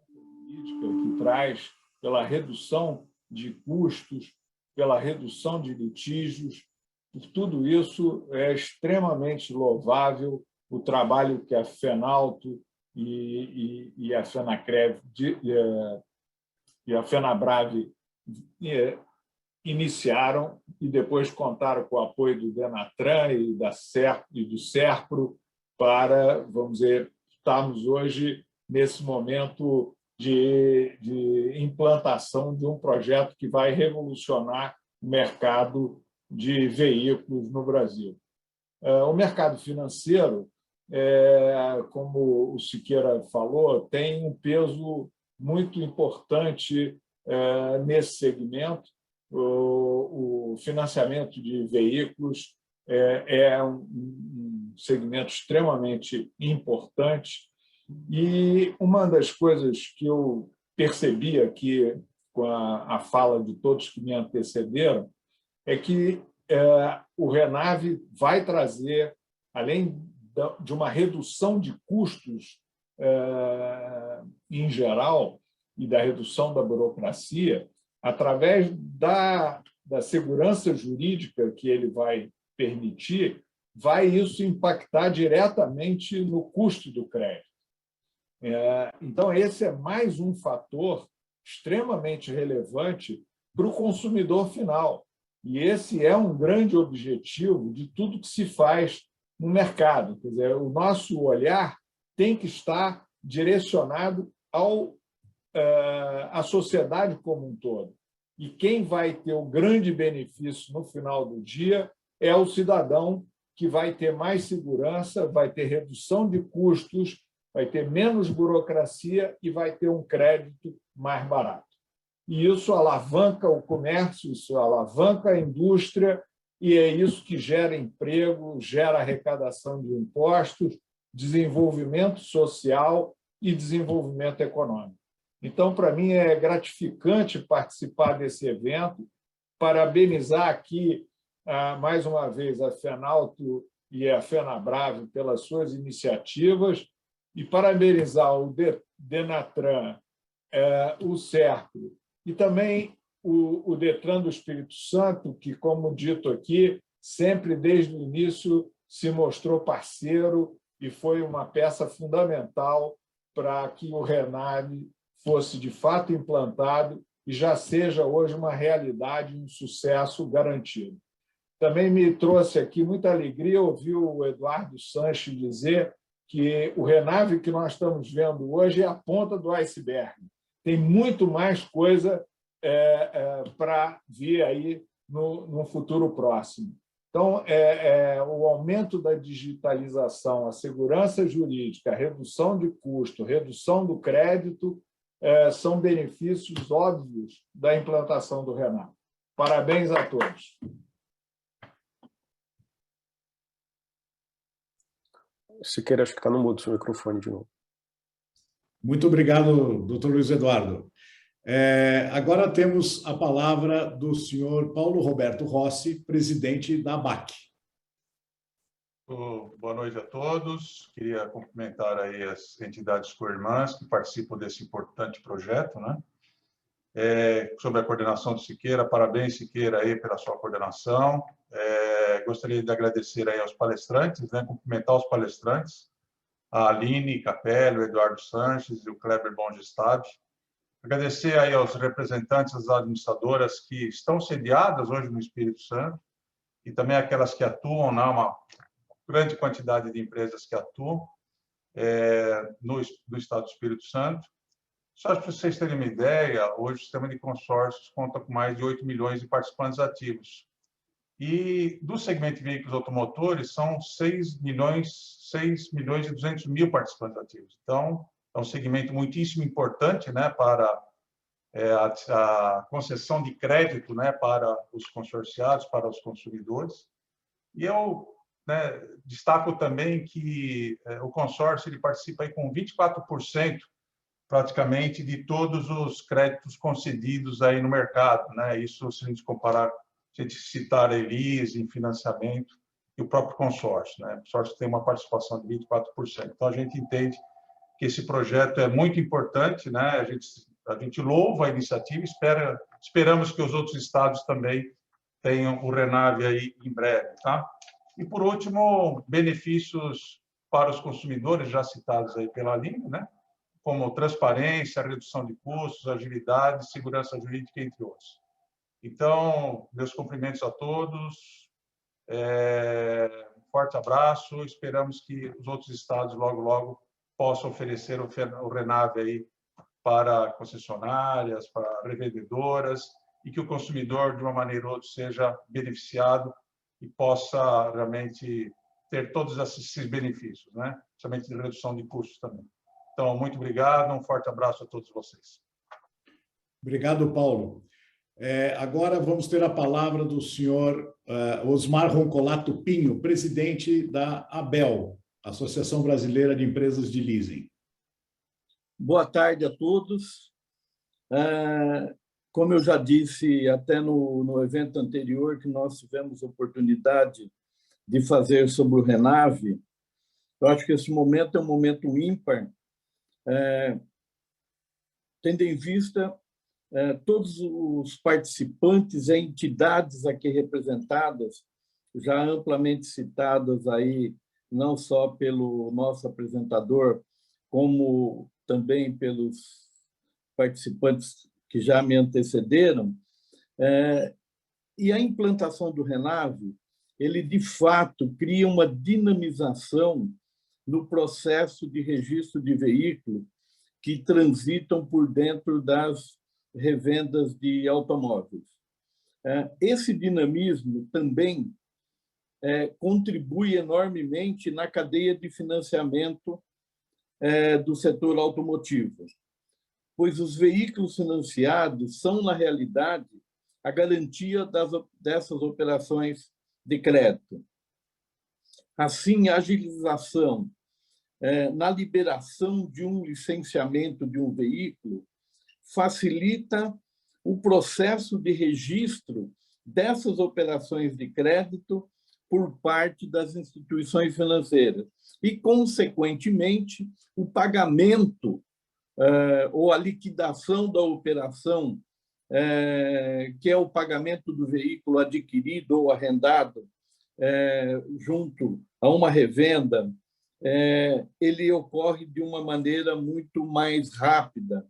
política que traz, pela redução de custos, pela redução de litígios. Por tudo isso, é extremamente louvável o trabalho que a FENALTO e a FENACREV e a FENABRAVE iniciaram e depois contaram com o apoio do DENATRAN e do SERPRO para, vamos dizer, estarmos hoje nesse momento de implantação de um projeto que vai revolucionar o mercado de veículos no Brasil. O mercado financeiro, como o Siqueira falou, tem um peso muito importante nesse segmento. O financiamento de veículos é um segmento extremamente importante. E uma das coisas que eu percebi aqui com a fala de todos que me antecederam é que o Renave vai trazer, além de uma redução de custos em geral e da redução da burocracia, através da segurança jurídica que ele vai permitir, vai isso impactar diretamente no custo do crédito. Então, esse é mais um fator extremamente relevante para o consumidor final. E esse é um grande objetivo de tudo que se faz no mercado. Quer dizer, o nosso olhar tem que estar direcionado à sociedade como um todo. E quem vai ter o grande benefício no final do dia é o cidadão, que vai ter mais segurança, vai ter redução de custos, vai ter menos burocracia e vai ter um crédito mais barato. E isso alavanca o comércio, isso alavanca a indústria, e é isso que gera emprego, gera arrecadação de impostos, desenvolvimento social e desenvolvimento econômico. Então, para mim, é gratificante participar desse evento, parabenizar aqui, mais uma vez, a FENALTO e a FENABRAVE pelas suas iniciativas, e parabenizar o DENATRAN, o SERPRO e também o DETRAN do Espírito Santo, que, como dito aqui, sempre desde o início se mostrou parceiro e foi uma peça fundamental para que o Renave fosse de fato implantado e já seja hoje uma realidade, um sucesso garantido. Também me trouxe aqui muita alegria ouvir o Eduardo Sanches dizer que o Renave que nós estamos vendo hoje é a ponta do iceberg. Tem muito mais coisa para vir aí no futuro próximo. Então, o aumento da digitalização, a segurança jurídica, a redução de custo, redução do crédito, são benefícios óbvios da implantação do Renave. Parabéns a todos. Siqueira, acho que está no mudo o seu microfone de novo. Muito obrigado, doutor Luiz Eduardo. Agora temos a palavra do senhor Paulo Roberto Rossi, presidente da ABAC. Boa noite a todos. Queria cumprimentar aí as entidades co-irmãs que participam desse importante projeto, né? Sobre a coordenação do Siqueira, parabéns, Siqueira, aí pela sua coordenação. Gostaria de agradecer aí aos palestrantes, né? Cumprimentar os palestrantes, a Aline Capelli, o Eduardo Sanches e o Kleber Bongestad. Agradecer aí aos representantes das administradoras que estão sediadas hoje no Espírito Santo e também aquelas que atuam na grande quantidade de empresas que atuam no Estado do Espírito Santo. Só para vocês terem uma ideia, hoje o sistema de consórcios conta com mais de 8 milhões de participantes ativos. E do segmento de veículos automotores, são 6 milhões e 200 mil participantes ativos. Então, é um segmento muitíssimo importante, né, para a concessão de crédito, né, para os consorciados, para os consumidores. E eu, né, destaco também que o consórcio ele participa aí com 24% praticamente de todos os créditos concedidos aí no mercado, né? Isso se a gente comparar, se a gente citar a Elise em financiamento e o próprio consórcio, né? O consórcio tem uma participação de 24%. Então a gente entende que esse projeto é muito importante, né? A gente louva a iniciativa, esperamos que os outros estados também tenham o Renave aí em breve, tá? E por último, benefícios para os consumidores já citados aí pela Aline, né? Como transparência, redução de custos, agilidade, segurança jurídica, entre outros. Então, meus cumprimentos a todos, um forte abraço, esperamos que os outros estados logo, logo possam oferecer o Renave aí para concessionárias, para revendedoras, e que o consumidor, de uma maneira ou outra, seja beneficiado e possa realmente ter todos esses benefícios, né? Principalmente de redução de custos também. Então, muito obrigado, um forte abraço a todos vocês. Obrigado, Paulo. Agora vamos ter a palavra do senhor Osmar Roncolato Pinho, presidente da ABEL, Associação Brasileira de Empresas de Leasing. Boa tarde a todos. Como eu já disse até no evento anterior, que nós tivemos oportunidade de fazer sobre o Renave, eu acho que esse momento é um momento ímpar, tendo em vista todos os participantes e entidades aqui representadas, já amplamente citadas aí, não só pelo nosso apresentador, como também pelos participantes que já me antecederam. E a implantação do Renave, ele, de fato, cria uma dinamização no processo de registro de veículo que transitam por dentro das revendas de automóveis. Esse dinamismo também contribui enormemente na cadeia de financiamento do setor automotivo, pois os veículos financiados são, na realidade, a garantia dessas operações de crédito. Assim, a agilização na liberação de um licenciamento de um veículo facilita o processo de registro dessas operações de crédito por parte das instituições financeiras e, consequentemente, o pagamento ou a liquidação da operação, que é o pagamento do veículo adquirido ou arrendado junto a uma revenda, ele ocorre de uma maneira muito mais rápida.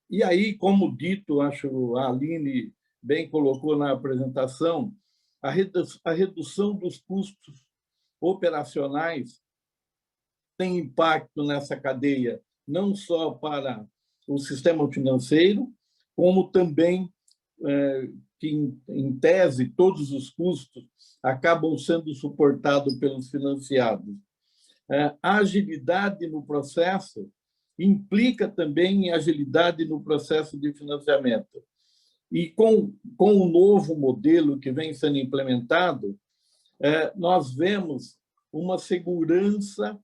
E aí, como dito, acho a Aline bem colocou na apresentação, a redução dos custos operacionais tem impacto nessa cadeia, não só para o sistema financeiro, como também que, em tese, todos os custos acabam sendo suportados pelos financiados. A agilidade no processo implica também agilidade no processo de financiamento. E com o novo modelo que vem sendo implementado, nós vemos uma segurança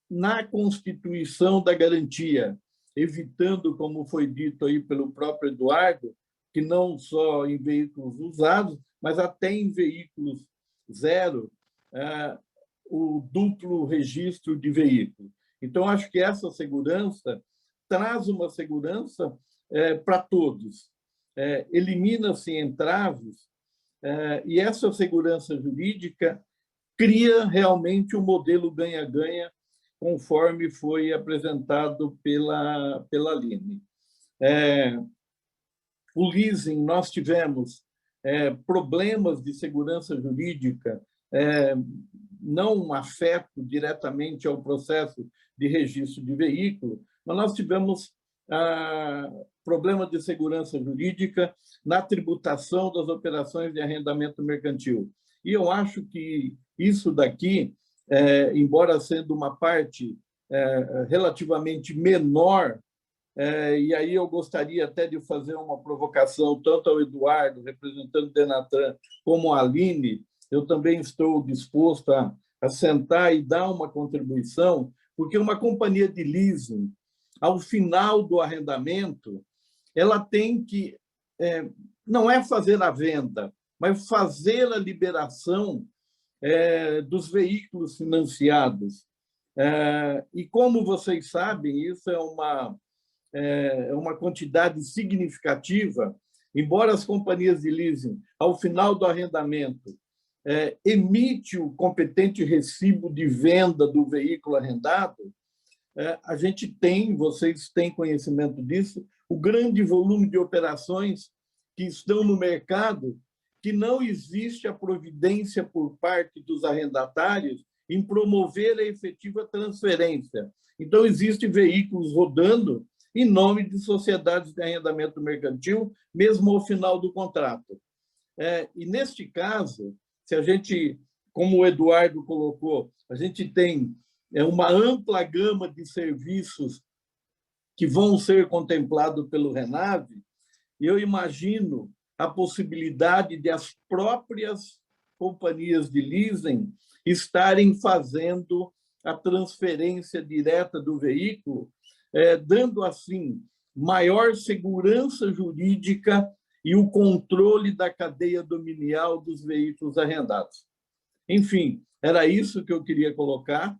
na constituição da garantia, evitando, como foi dito aí pelo próprio Eduardo, que não só em veículos usados, mas até em veículos zero, o duplo registro de veículo. Então, acho que essa segurança traz uma segurança para todos. Elimina-se entraves e essa segurança jurídica cria realmente um modelo ganha-ganha, conforme foi apresentado pela Aline. O leasing, nós tivemos problemas de segurança jurídica não afetam diretamente ao processo de registro de veículo, mas nós tivemos problemas de segurança jurídica na tributação das operações de arrendamento mercantil. E eu acho que isso daqui, embora sendo uma parte relativamente menor, e aí eu gostaria até de fazer uma provocação tanto ao Eduardo, representante do Denatran, como à Aline. Eu também estou disposto a sentar e dar uma contribuição, porque uma companhia de leasing, ao final do arrendamento, ela tem que, não é fazer a venda, mas fazer a liberação dos veículos financiados. E, como vocês sabem, isso é uma quantidade significativa, embora as companhias de leasing, ao final do arrendamento, emite o competente recibo de venda do veículo arrendado, a gente tem, vocês têm conhecimento disso, o grande volume de operações que estão no mercado, que não existe a providência por parte dos arrendatários em promover a efetiva transferência. Então, existem veículos rodando em nome de sociedades de arrendamento mercantil, mesmo ao final do contrato. E, neste caso, se a gente, como o Eduardo colocou, a gente tem uma ampla gama de serviços que vão ser contemplados pelo Renave, e eu imagino a possibilidade de as próprias companhias de leasing estarem fazendo a transferência direta do veículo, dando, assim, maior segurança jurídica e o controle da cadeia dominial dos veículos arrendados. Enfim, era isso que eu queria colocar.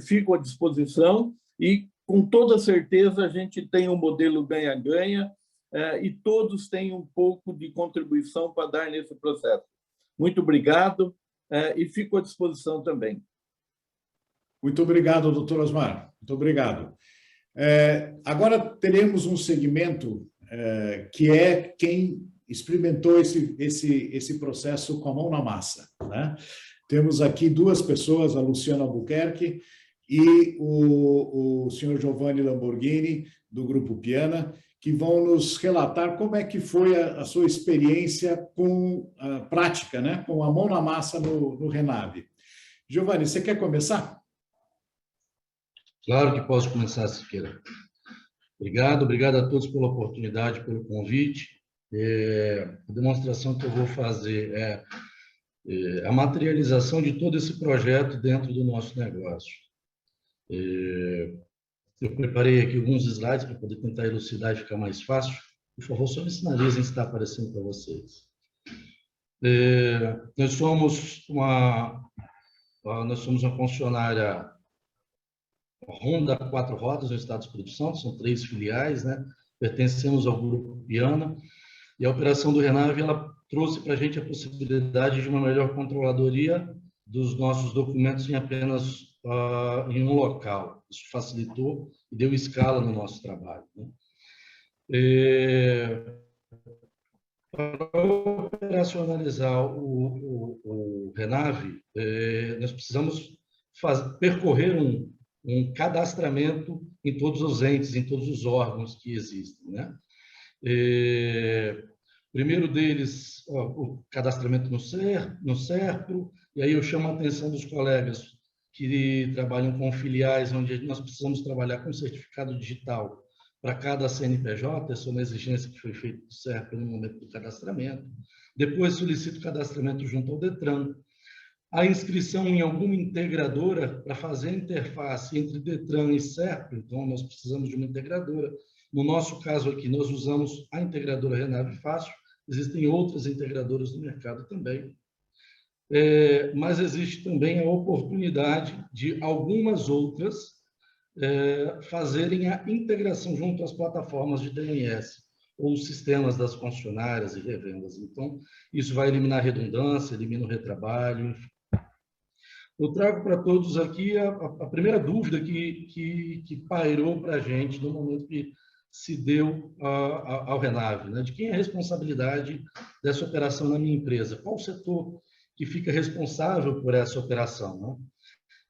Fico à disposição e, com toda certeza, a gente tem um modelo ganha-ganha e todos têm um pouco de contribuição para dar nesse processo. Muito obrigado e fico à disposição também. Muito obrigado, doutor Osmar. Muito obrigado. Agora teremos um segmento que é quem experimentou esse processo com a mão na massa, né? Temos aqui duas pessoas, a Luciana Albuquerque e o senhor Giovanni Lamborghini, do Grupo Piana, que vão nos relatar como é que foi a sua experiência com a prática, né? Com a mão na massa no Renave. Giovanni, você quer começar? Claro que posso começar, Siqueira. Obrigado a todos pela oportunidade, pelo convite. A demonstração que eu vou fazer é a materialização de todo esse projeto dentro do nosso negócio. Eu preparei aqui alguns slides para poder tentar elucidar e ficar mais fácil. Por favor, só me sinalizem se está aparecendo para vocês. Nós somos uma concessionária Honda 4 rodas no estado do Espírito Santo, são 3 filiais, né? Pertencemos ao Grupo Piana, e a operação do Renave ela trouxe para a gente a possibilidade de uma melhor controladoria dos nossos documentos em apenas em um local. Isso facilitou e deu escala no nosso trabalho, né? Para operacionalizar o Renave, nós precisamos percorrer um cadastramento em todos os entes, em todos os órgãos que existem, né? Primeiro deles, o cadastramento no SERPRO, e aí eu chamo a atenção dos colegas que trabalham com filiais, onde nós precisamos trabalhar com certificado digital para cada CNPJ, essa é uma exigência que foi feita do SERPRO no momento do cadastramento. Depois solicito o cadastramento junto ao DETRAN, a inscrição em alguma integradora para fazer a interface entre DETRAN e SERPRO, então nós precisamos de uma integradora. No nosso caso aqui, nós usamos a integradora Renave Fácil, existem outras integradoras no mercado também, mas existe também a oportunidade de algumas outras fazerem a integração junto às plataformas de DNS, ou sistemas das concessionárias e revendas. Então, isso vai eliminar redundância, elimina o retrabalho. Eu trago para todos aqui a primeira dúvida que pairou para a gente no momento que se deu ao Renave, né? De quem é a responsabilidade dessa operação na minha empresa? Qual o setor que fica responsável por essa operação, né?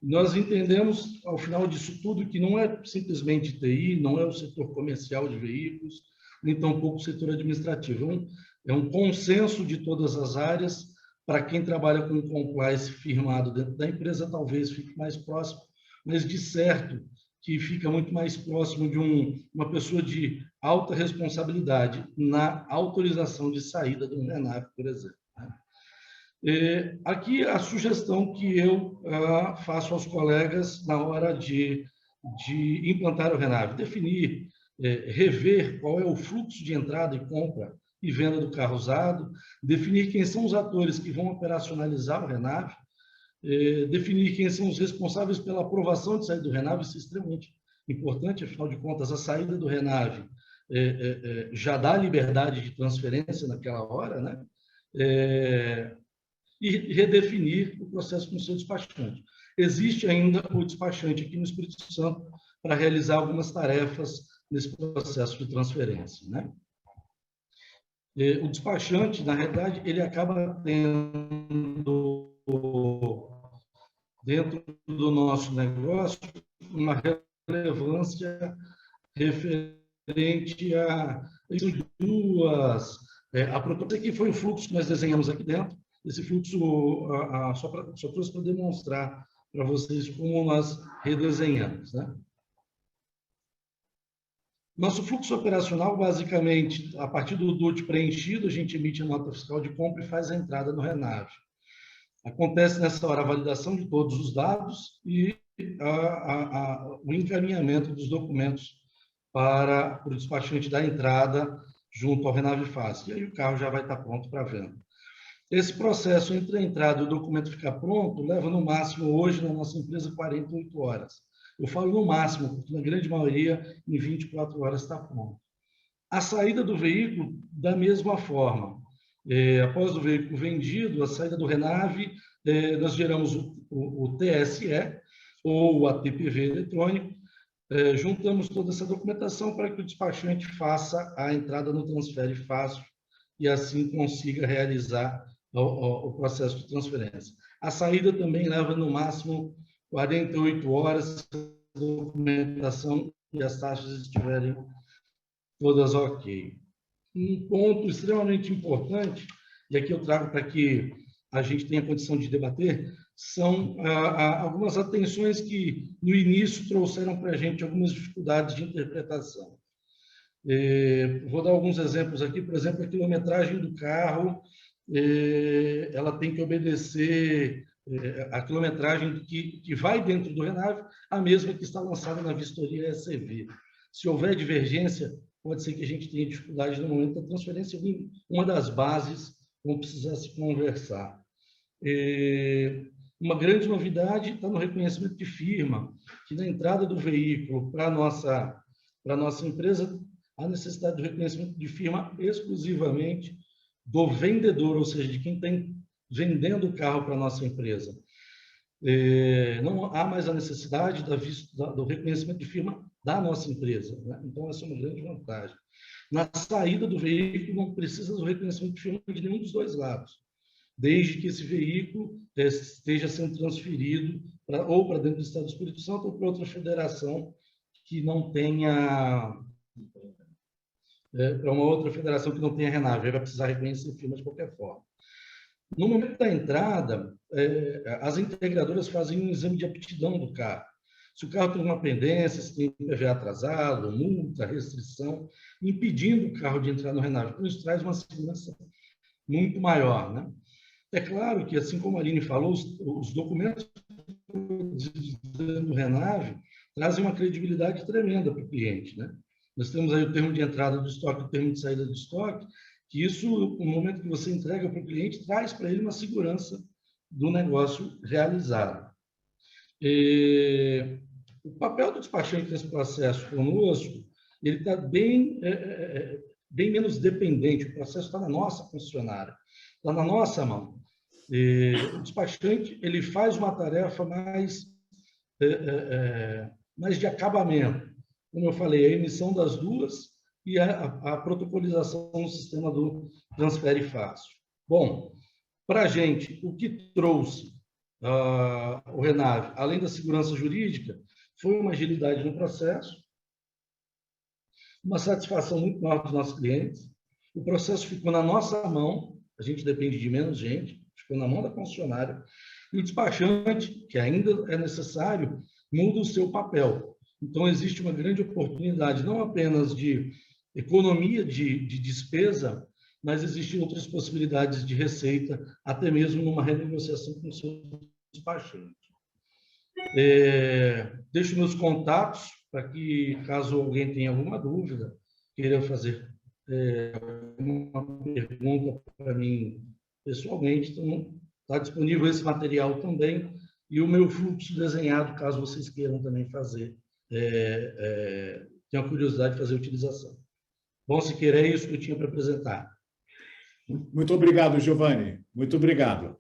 Nós entendemos, ao final disso tudo, que não é simplesmente TI, não é o setor comercial de veículos, nem tampouco o setor administrativo. É um consenso de todas as áreas. Para quem trabalha com compliance firmado dentro da empresa, talvez fique mais próximo, mas de certo que fica muito mais próximo de uma pessoa de alta responsabilidade na autorização de saída do Renave, por exemplo. Aqui a sugestão que eu faço aos colegas na hora de implantar o Renave: definir, rever qual é o fluxo de entrada e compra e venda do carro usado, definir quem são os atores que vão operacionalizar o Renave, definir quem são os responsáveis pela aprovação de saída do Renave. Isso é extremamente importante, afinal de contas, a saída do Renave já dá liberdade de transferência naquela hora, né? E redefinir o processo com o seu despachante. Existe ainda o despachante aqui no Espírito Santo para realizar algumas tarefas nesse processo de transferência, né? O despachante, na realidade, ele acaba tendo, dentro do nosso negócio, uma relevância referente a duas... A proposta aqui foi o fluxo que nós desenhamos aqui dentro. Esse fluxo só trouxe para demonstrar para vocês como nós redesenhamos, né? Nosso fluxo operacional, basicamente, a partir do DUT preenchido, a gente emite a nota fiscal de compra e faz a entrada no Renave. Acontece nessa hora a validação de todos os dados e o encaminhamento dos documentos para o despachante da entrada junto ao Renave Fácil. E aí o carro já vai estar pronto para venda. Esse processo entre a entrada e o documento ficar pronto leva, no máximo, hoje, na nossa empresa, 48 horas. Eu falo no máximo, porque na grande maioria, em 24 horas está pronto. A saída do veículo, da mesma forma. Após o veículo vendido, a saída do Renave, nós geramos o TSE, ou o ATPV eletrônico, juntamos toda essa documentação para que o despachante faça a entrada no Transfere Fácil e assim consiga realizar o processo de transferência. A saída também leva, no máximo, 48 horas, a documentação e as taxas estiverem todas ok. Um ponto extremamente importante, e aqui eu trago para que a gente tenha condição de debater, são algumas atenções que, no início, trouxeram para a gente algumas dificuldades de interpretação. Vou dar alguns exemplos aqui. Por exemplo, a quilometragem do carro, ela tem que obedecer a quilometragem que vai dentro do Renave, a mesma que está lançada na vistoria ECV. Se houver divergência, pode ser que a gente tenha dificuldade no momento da transferência, uma das bases vão precisar se conversar. Uma grande novidade está no reconhecimento de firma, que na entrada do veículo para a nossa empresa, a necessidade do reconhecimento de firma exclusivamente do vendedor, ou seja, de quem está vendendo o carro para a nossa empresa. Não há mais a necessidade do reconhecimento de firma da nossa empresa, né? Então, essa é uma grande vantagem. Na saída do veículo, não precisa do reconhecimento de firma de nenhum dos dois lados, desde que esse veículo esteja sendo transferido ou para dentro do Estado do Espírito Santo ou para outra federação que não tenha... para uma outra federação que não tenha Renave, vai precisar reconhecer firma de qualquer forma. No momento da entrada, as integradoras fazem um exame de aptidão do carro. Se o carro tem uma pendência, se tem PVA atrasado, multa, restrição, impedindo o carro de entrar no Renave. Então, isso traz uma segurança muito maior, né? É claro que, assim como a Aline falou, os documentos do Renave trazem uma credibilidade tremenda para o cliente, né? Nós temos aí o termo de entrada do estoque, o termo de saída do estoque, que isso, no momento que você entrega para o cliente, traz para ele uma segurança do negócio realizado. O papel do despachante nesse processo conosco, ele está bem menos dependente, o processo está na nossa concessionária, está na nossa mão. O despachante, ele faz uma tarefa mais de acabamento. como eu falei, a emissão das duas e a protocolização no sistema do Transfere Fácil. Bom, para a gente, o que trouxe o Renave, além da segurança jurídica, foi uma agilidade no processo, uma satisfação muito maior dos nossos clientes. O processo ficou na nossa mão, a gente depende de menos gente, ficou na mão da concessionária, e o despachante, que ainda é necessário, muda o seu papel. Então, existe uma grande oportunidade, não apenas de economia de despesa, mas existem outras possibilidades de receita, até mesmo numa renegociação com o seu despachante. Deixo meus contatos para que, caso alguém tenha alguma dúvida, queira fazer uma pergunta para mim pessoalmente, então está disponível esse material também e o meu fluxo desenhado, caso vocês queiram também fazer, tenham curiosidade de fazer a utilização. Bom, Siqueira, é isso que eu tinha para apresentar. Muito obrigado, Giovanni. Muito obrigado.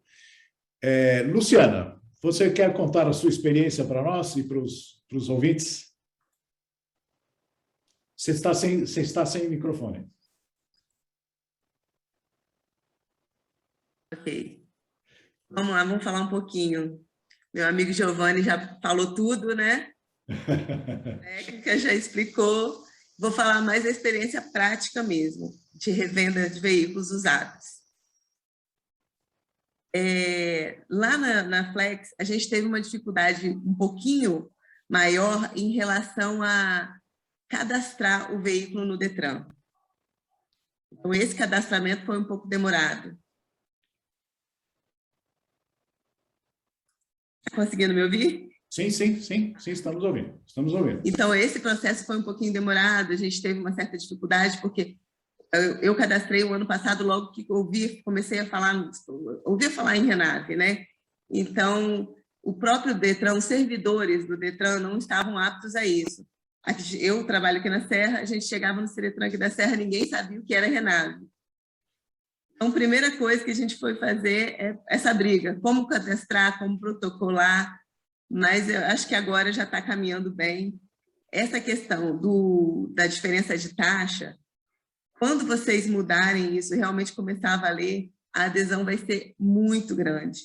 Luciana, você quer contar a sua experiência para nós e para os ouvintes? Você está sem microfone. Ok. Vamos lá, vamos falar um pouquinho. Meu amigo Giovanni já falou tudo, né? A técnica já explicou. Vou falar mais da experiência prática mesmo, de revenda de veículos usados. Lá na Flex, a gente teve uma dificuldade um pouquinho maior em relação a cadastrar o veículo no Detran. Então, esse cadastramento foi um pouco demorado. Está conseguindo me ouvir? Sim, estamos ouvindo. Então, esse processo foi um pouquinho demorado, a gente teve uma certa dificuldade, porque eu cadastrei o ano passado, logo que comecei a ouvia falar em Renave, né? Então, o próprio Detran, os servidores do Detran não estavam aptos a isso. Eu trabalho aqui na Serra, a gente chegava no Ciretran aqui da Serra, ninguém sabia o que era Renave. Então, a primeira coisa que a gente foi fazer é essa briga, como cadastrar, como protocolar, mas eu acho que agora já está caminhando bem. Essa questão da diferença de taxa, quando vocês mudarem isso, realmente começar a valer, a adesão vai ser muito grande.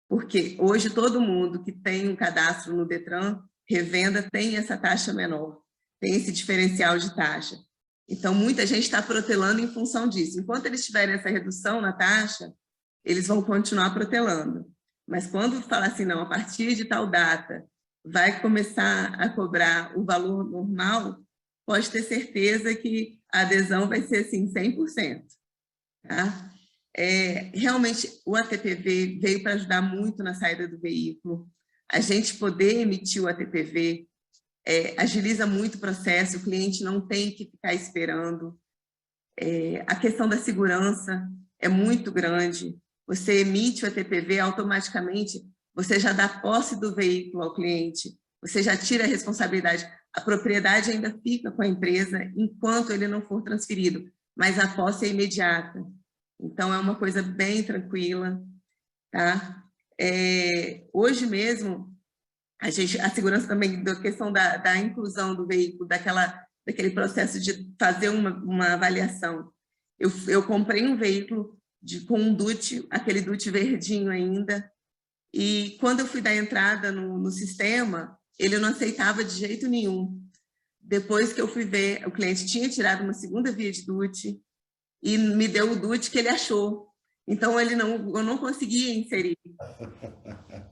Porque hoje todo mundo que tem um cadastro no Detran, revenda, tem essa taxa menor, tem esse diferencial de taxa. Então, muita gente está protelando em função disso. Enquanto eles tiverem essa redução na taxa, eles vão continuar protelando. Mas quando falar assim, não, a partir de tal data vai começar a cobrar o valor normal, pode ter certeza que a adesão vai ser assim, 100%. Tá? Realmente, o ATPV veio para ajudar muito na saída do veículo. A gente poder emitir o ATPV agiliza muito o processo, o cliente não tem que ficar esperando. A questão da segurança é muito grande. Você emite o ATPV, automaticamente você já dá posse do veículo ao cliente, você já tira a responsabilidade. A propriedade ainda fica com a empresa enquanto ele não for transferido, mas a posse é imediata. Então, é uma coisa bem tranquila. Tá? Hoje mesmo, a segurança também, da questão da inclusão do veículo, daquele processo de fazer uma avaliação. Eu comprei um veículo com um DUT, aquele DUT verdinho ainda, e quando eu fui dar entrada no sistema, ele não aceitava de jeito nenhum. Depois que eu fui ver, o cliente tinha tirado uma segunda via de DUT e me deu o DUT que ele achou. Então, eu não conseguia inserir.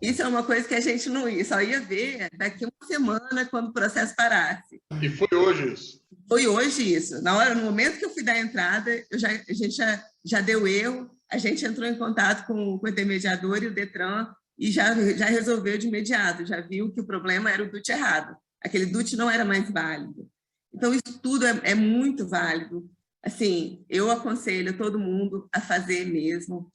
Isso é uma coisa que a gente só ia ver daqui a uma semana, quando o processo parasse. E foi hoje isso? Foi hoje isso. No momento que eu fui dar a entrada, a gente já deu erro, a gente entrou em contato com o intermediador e o Detran e já resolveu de imediato, já viu que o problema era o DUT errado. Aquele DUT não era mais válido. Então, isso tudo é muito válido. Assim, eu aconselho todo mundo a fazer mesmo.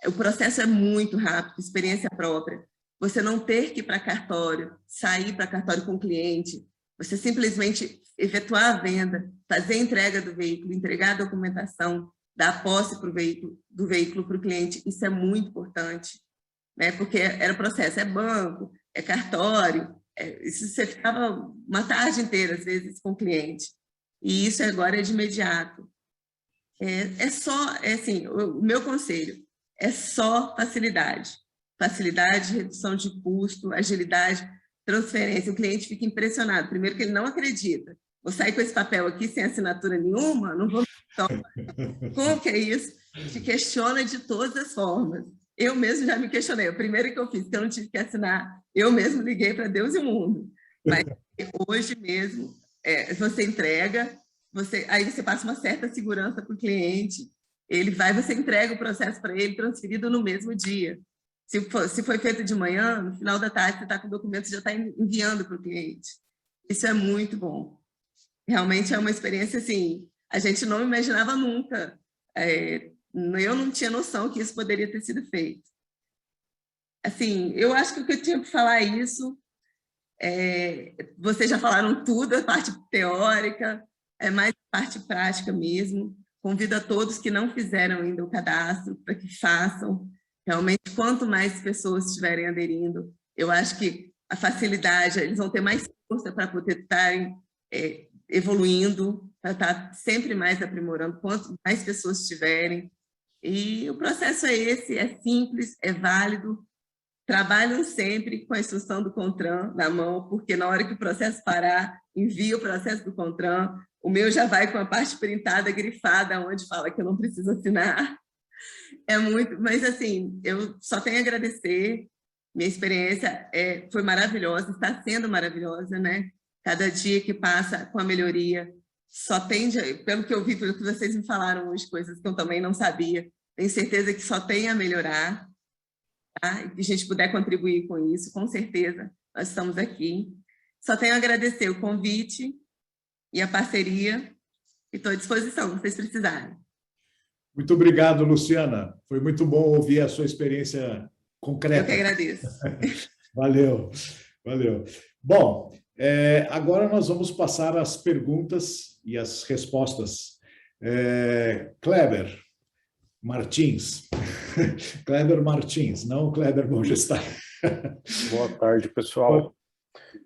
O processo é muito rápido, experiência própria. Você não ter que ir para cartório, sair para cartório com o cliente, você simplesmente efetuar a venda, fazer a entrega do veículo, entregar a documentação, dar posse do veículo para o cliente, isso é muito importante, né? Porque era o processo, é banco, é cartório, você ficava uma tarde inteira, às vezes, com o cliente. E isso agora é de imediato. O meu conselho é só facilidade. Facilidade, redução de custo, agilidade, transferência. O cliente fica impressionado. Primeiro que ele não acredita. Vou sair com esse papel aqui sem assinatura nenhuma? Não vou... Como que é isso? Se questiona de todas as formas. Eu mesmo já me questionei. O primeiro que eu fiz, que eu não tive que assinar, eu mesmo liguei para Deus e o mundo. Mas hoje mesmo, você entrega, aí você passa uma certa segurança para o cliente, você entrega o processo para ele transferido no mesmo dia. Se foi feito de manhã, no final da tarde você está com o documento e já está enviando para o cliente. Isso é muito bom. Realmente é uma experiência assim, a gente não imaginava nunca. Eu não tinha noção que isso poderia ter sido feito. Assim, eu acho que o que eu tinha para falar é isso. Vocês já falaram tudo, a parte teórica, mais a parte prática mesmo. Convido a todos que não fizeram ainda o cadastro para que façam. Realmente, quanto mais pessoas estiverem aderindo, eu acho que a facilidade, eles vão ter mais força para poder estarem evoluindo, para estar sempre mais aprimorando, quanto mais pessoas tiverem. E o processo é esse, é simples, é válido. Trabalham sempre com a instrução do CONTRAN na mão, porque na hora que o processo parar, envia o processo do CONTRAN. O meu já vai com a parte printada, grifada, onde fala que eu não preciso assinar. Mas assim, eu só tenho a agradecer. Minha experiência foi maravilhosa, está sendo maravilhosa, né? Cada dia que passa com a melhoria, só tende, pelo que eu vi, pelo que vocês me falaram hoje, coisas que eu também não sabia, tenho certeza que só tem a melhorar. Tá? E que a gente puder contribuir com isso, com certeza, nós estamos aqui. Só tenho a agradecer o convite e a parceria, e estou à disposição, se vocês precisarem. Muito obrigado, Luciana. Foi muito bom ouvir a sua experiência concreta. Eu que agradeço. Valeu, valeu. Bom, agora nós vamos passar às perguntas e às respostas. Kleber Martins. Kleber Martins, não Kleber Majestade. Boa tarde, pessoal.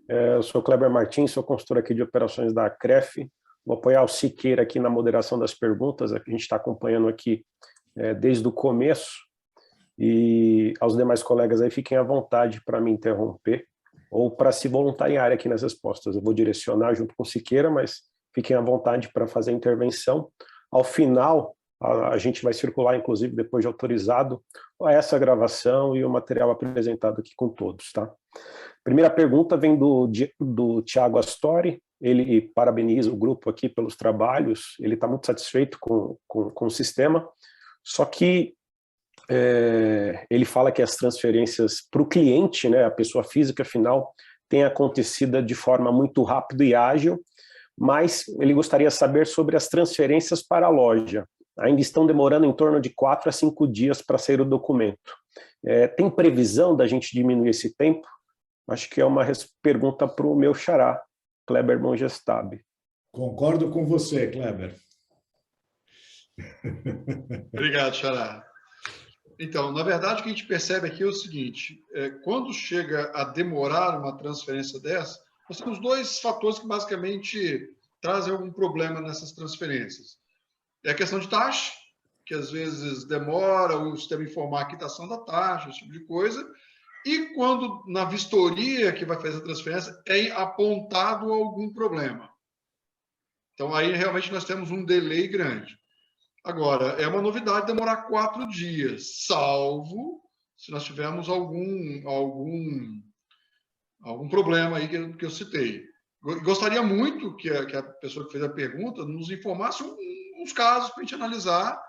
Eu sou Kleber Martins, sou consultor aqui de operações da CREF. Vou apoiar o Siqueira aqui na moderação das perguntas, a gente está acompanhando aqui desde o começo. E aos demais colegas aí, fiquem à vontade para me interromper ou para se voluntariar aqui nas respostas. Eu vou direcionar junto com o Siqueira, mas fiquem à vontade para fazer a intervenção. Ao final, a gente vai circular, inclusive, depois de autorizado, essa gravação e o material apresentado aqui com todos, tá? Primeira pergunta vem do Thiago Astori. Ele parabeniza o grupo aqui pelos trabalhos, ele está muito satisfeito com o sistema, só que ele fala que as transferências para o cliente, né, a pessoa física final, tem acontecido de forma muito rápida e ágil, mas ele gostaria de saber sobre as transferências para a loja. Ainda estão demorando em torno de 4 a 5 dias para sair o documento. Tem previsão da gente diminuir esse tempo? Acho que é uma pergunta para o meu xará, Kleber Mongestab. Concordo com você, Kleber. Obrigado, xará. Então, na verdade, o que a gente percebe aqui é o seguinte, quando chega a demorar uma transferência dessa, nós temos 2 fatores que basicamente trazem algum problema nessas transferências. É a questão de taxa, que às vezes demora o sistema informar a quitação da taxa, esse tipo de coisa, e quando na vistoria que vai fazer a transferência é apontado algum problema. Então, aí realmente nós temos um delay grande. Agora, é uma novidade demorar 4 dias, salvo se nós tivermos algum problema aí que eu citei. Gostaria muito que a pessoa que fez a pergunta nos informasse uns casos para a gente analisar,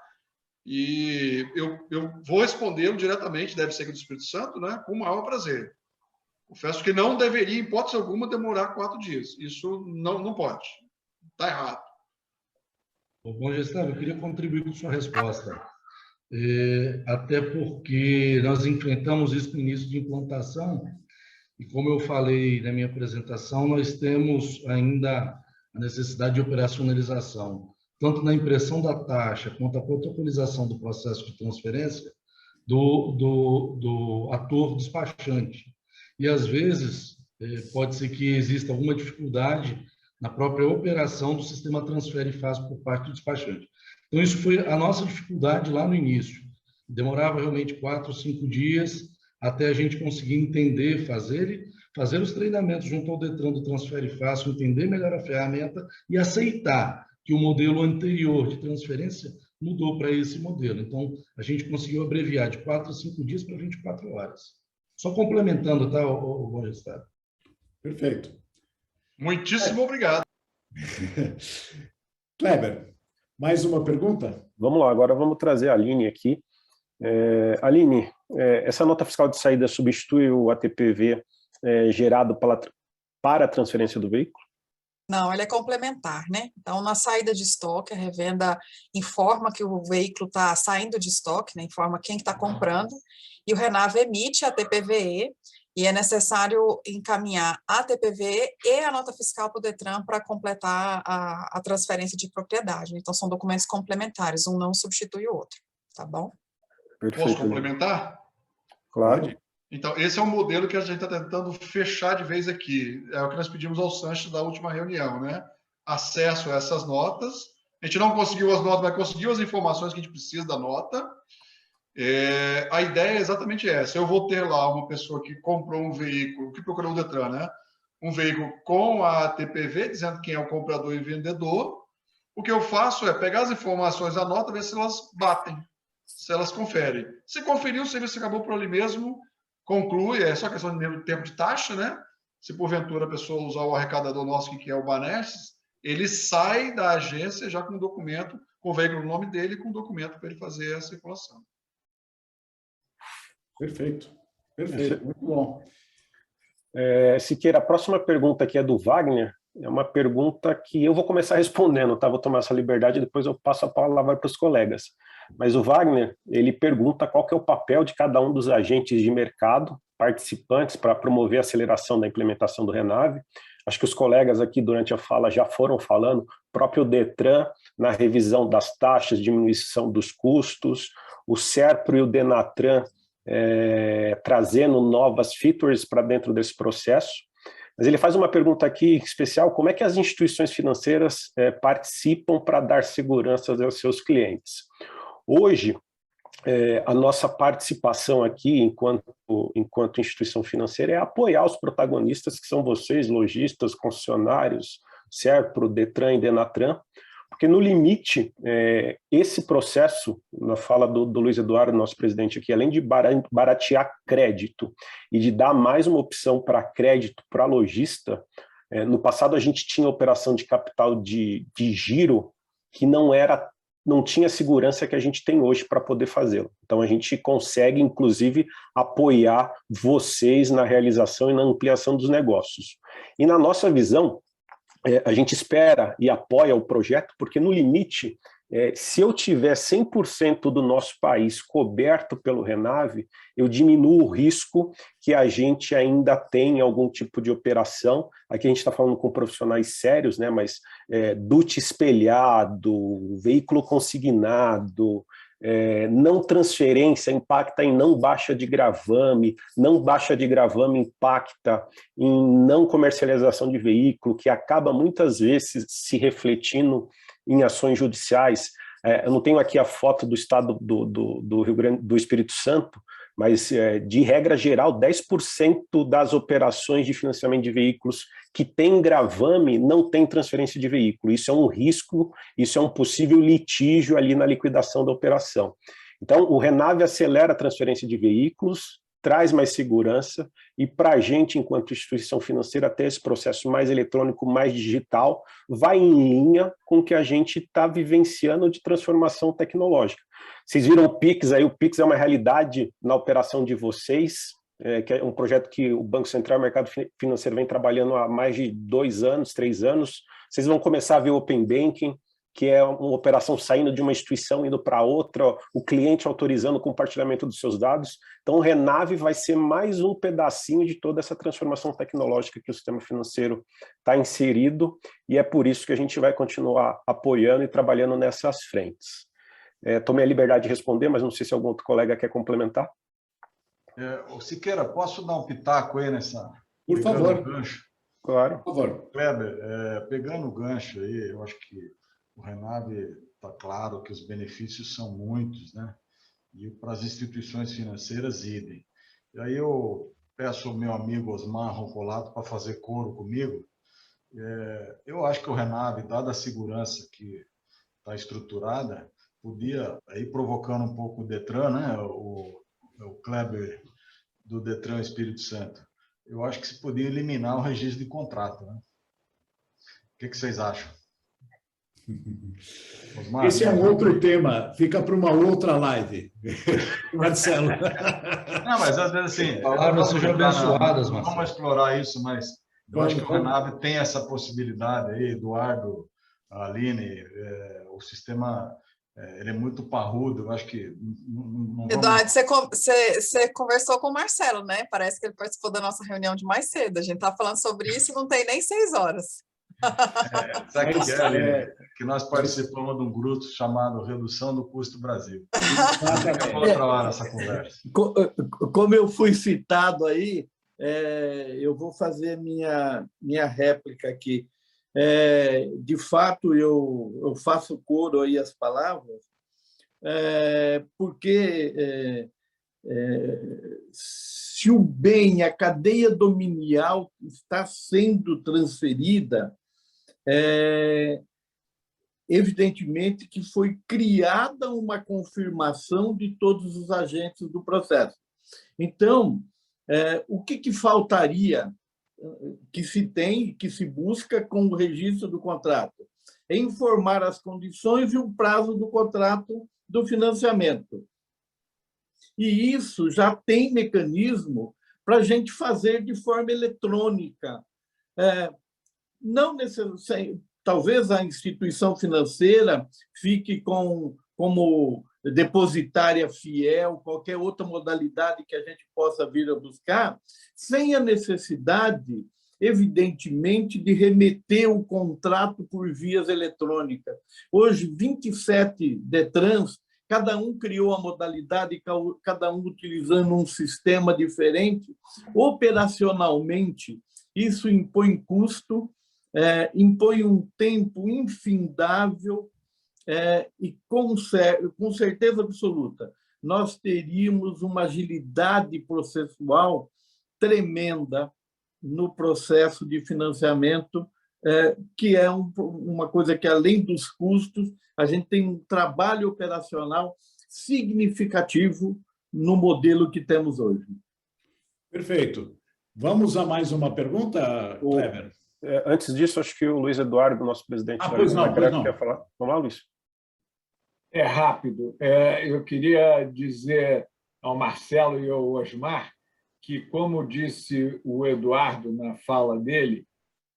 e eu vou respondê-lo diretamente, deve ser aqui do Espírito Santo, né, com o maior prazer. Confesso que não deveria, em hipótese alguma, demorar 4 dias. Isso não pode. Está errado. Bom, Gustavo, eu queria contribuir com sua resposta. Até porque nós enfrentamos isso no início de implantação, e como eu falei na minha apresentação, nós temos ainda a necessidade de operacionalização, tanto na impressão da taxa quanto a protocolização do processo de transferência do ator despachante. E, às vezes, pode ser que exista alguma dificuldade na própria operação do sistema transfere e faz por parte do despachante. Então, isso foi a nossa dificuldade lá no início. Demorava realmente 4 ou 5 dias até a gente conseguir entender, fazer os treinamentos junto ao Detran do Transfere Fácil, entender melhor a ferramenta e aceitar que o modelo anterior de transferência mudou para esse modelo. Então, a gente conseguiu abreviar de 4 a 5 dias para 24 horas. Só complementando, tá, o bom resultado. Perfeito. Muitíssimo obrigado. Kleber, mais uma pergunta? Vamos lá, agora vamos trazer a Aline aqui. Aline, essa nota fiscal de saída substitui o ATPV gerado para a transferência do veículo? Não, ele é complementar, né? Então, na saída de estoque, a revenda informa que o veículo está saindo de estoque, né? Informa quem está comprando, e o Renave emite a TPVE, e é necessário encaminhar a TPVE e a nota fiscal para o Detran para completar a transferência de propriedade. Então, são documentos complementares, um não substitui o outro, tá bom? Perfeito. Posso complementar? Claro. Então, esse é um modelo que a gente está tentando fechar de vez aqui. É o que nós pedimos ao Sanches da última reunião, né? Acesso a essas notas. A gente não conseguiu as notas, mas conseguiu as informações que a gente precisa da nota. A ideia é exatamente essa. Eu vou ter lá uma pessoa que comprou um veículo, que procurou o Detran, né? Um veículo com a TPV, dizendo quem é o comprador e vendedor. O que eu faço é pegar as informações da nota, ver se elas batem, se elas conferem. Se conferiu, o serviço acabou por ali mesmo, conclui, é só questão de tempo de taxa, né? Se porventura a pessoa usar o arrecadador nosso, que é o Banestes, ele sai da agência já com um documento, com o veículo no nome dele, com um documento para ele fazer a circulação. Perfeito, perfeito, muito bom. Siqueira, a próxima pergunta aqui é do Wagner, é uma pergunta que eu vou começar respondendo, tá? Vou tomar essa liberdade e depois eu passo a palavra para os colegas. Mas o Wagner, ele pergunta qual que é o papel de cada um dos agentes de mercado, participantes, para promover a aceleração da implementação do Renave. Acho que os colegas aqui durante a fala já foram falando, próprio Detran na revisão das taxas, diminuição dos custos, o Serpro e o Denatran trazendo novas features para dentro desse processo. Mas ele faz uma pergunta aqui especial, como é que as instituições financeiras participam para dar segurança aos seus clientes? Hoje, a nossa participação aqui, enquanto instituição financeira, é apoiar os protagonistas, que são vocês, lojistas, concessionários, Serpro, Detran e Denatran, porque no limite, esse processo, na fala do Luiz Eduardo, nosso presidente aqui, além de baratear crédito e de dar mais uma opção para crédito para lojista, no passado a gente tinha operação de capital de giro que não tinha a segurança que a gente tem hoje para poder fazê-lo. Então a gente consegue, inclusive, apoiar vocês na realização e na ampliação dos negócios. E na nossa visão, a gente espera e apoia o projeto, porque no limite, se eu tiver 100% do nosso país coberto pelo Renave, eu diminuo o risco que a gente ainda tem em algum tipo de operação. Aqui a gente está falando com profissionais sérios, né, mas DUT espelhado, veículo consignado, não transferência impacta em não baixa de gravame, não baixa de gravame impacta em não comercialização de veículo, que acaba muitas vezes se refletindo em ações judiciais. Eu não tenho aqui a foto do estado do Rio Grande do Espírito Santo, mas de regra geral, 10% das operações de financiamento de veículos que tem gravame não tem transferência de veículo. Isso é um risco, isso é um possível litígio ali na liquidação da operação. Então, o Renave acelera a transferência de veículos, traz mais segurança e para a gente, enquanto instituição financeira, ter esse processo mais eletrônico, mais digital, vai em linha com o que a gente está vivenciando de transformação tecnológica. Vocês viram o Pix aí, o Pix é uma realidade na operação de vocês, que é um projeto que o Banco Central e o Mercado Financeiro vem trabalhando há mais de 2 anos, 3 anos. Vocês vão começar a ver o Open Banking, que é uma operação saindo de uma instituição indo para outra, o cliente autorizando o compartilhamento dos seus dados. Então, o Renave vai ser mais um pedacinho de toda essa transformação tecnológica que o sistema financeiro está inserido, e é por isso que a gente vai continuar apoiando e trabalhando nessas frentes. Tomei a liberdade de responder, mas não sei se algum outro colega quer complementar. Siqueira, posso dar um pitaco aí Por favor. O gancho. Claro. Por favor. Kleber, pegando o gancho aí, eu acho que o Renave está claro que os benefícios são muitos, né? E para as instituições financeiras, idem. E aí eu peço ao meu amigo Osmar Roncolato para fazer coro comigo. Eu acho que o Renave, dada a segurança que está estruturada, podia, aí provocando um pouco o Detran, né? O Kleber do Detran Espírito Santo, eu acho que se podia eliminar o registro de contrato, né? O que vocês acham? Osmar, esse é um outro tema, fica para uma outra live, Marcelo. Não, mas às vezes assim, Palavras sejam abençoadas, Marcelo. Vamos explorar isso, mas eu acho que o Renave tem essa possibilidade aí, Eduardo, a Aline, o sistema ele é muito parrudo, eu acho que não Eduardo, você conversou com o Marcelo, né? Parece que ele participou da nossa reunião de mais cedo. A gente está falando sobre isso e não tem nem 6 horas. Sabe o que é, Aline? Que nós participamos de um grupo chamado Redução do Custo Brasil. Fica outra hora essa conversa. Como eu fui citado aí, eu vou fazer minha réplica aqui. De fato, eu faço coro aí às palavras, porque se o bem, a cadeia dominial está sendo transferida, evidentemente que foi criada uma confirmação de todos os agentes do processo. Então, o que faltaria que se tem, que se busca com o registro do contrato? É informar as condições e o prazo do contrato do financiamento. E isso já tem mecanismo para a gente fazer de forma eletrônica. Não necessariamente, talvez a instituição financeira fique como depositária fiel, qualquer outra modalidade que a gente possa vir a buscar, sem a necessidade, evidentemente, de remeter o contrato por vias eletrônicas. Hoje, 27 DETRANs, cada um criou a modalidade, cada um utilizando um sistema diferente. Operacionalmente, isso impõe custo, impõe um tempo infindável, e com certeza absoluta nós teríamos uma agilidade processual tremenda no processo de financiamento, que é uma coisa que, além dos custos, a gente tem um trabalho operacional significativo no modelo que temos hoje. Perfeito. Vamos a mais uma pergunta, Kleber? Antes disso, acho que o Luiz Eduardo, nosso presidente da CREF, quer falar. Vamos lá, Luiz. É rápido. Eu queria dizer ao Marcelo e ao Osmar que, como disse o Eduardo na fala dele,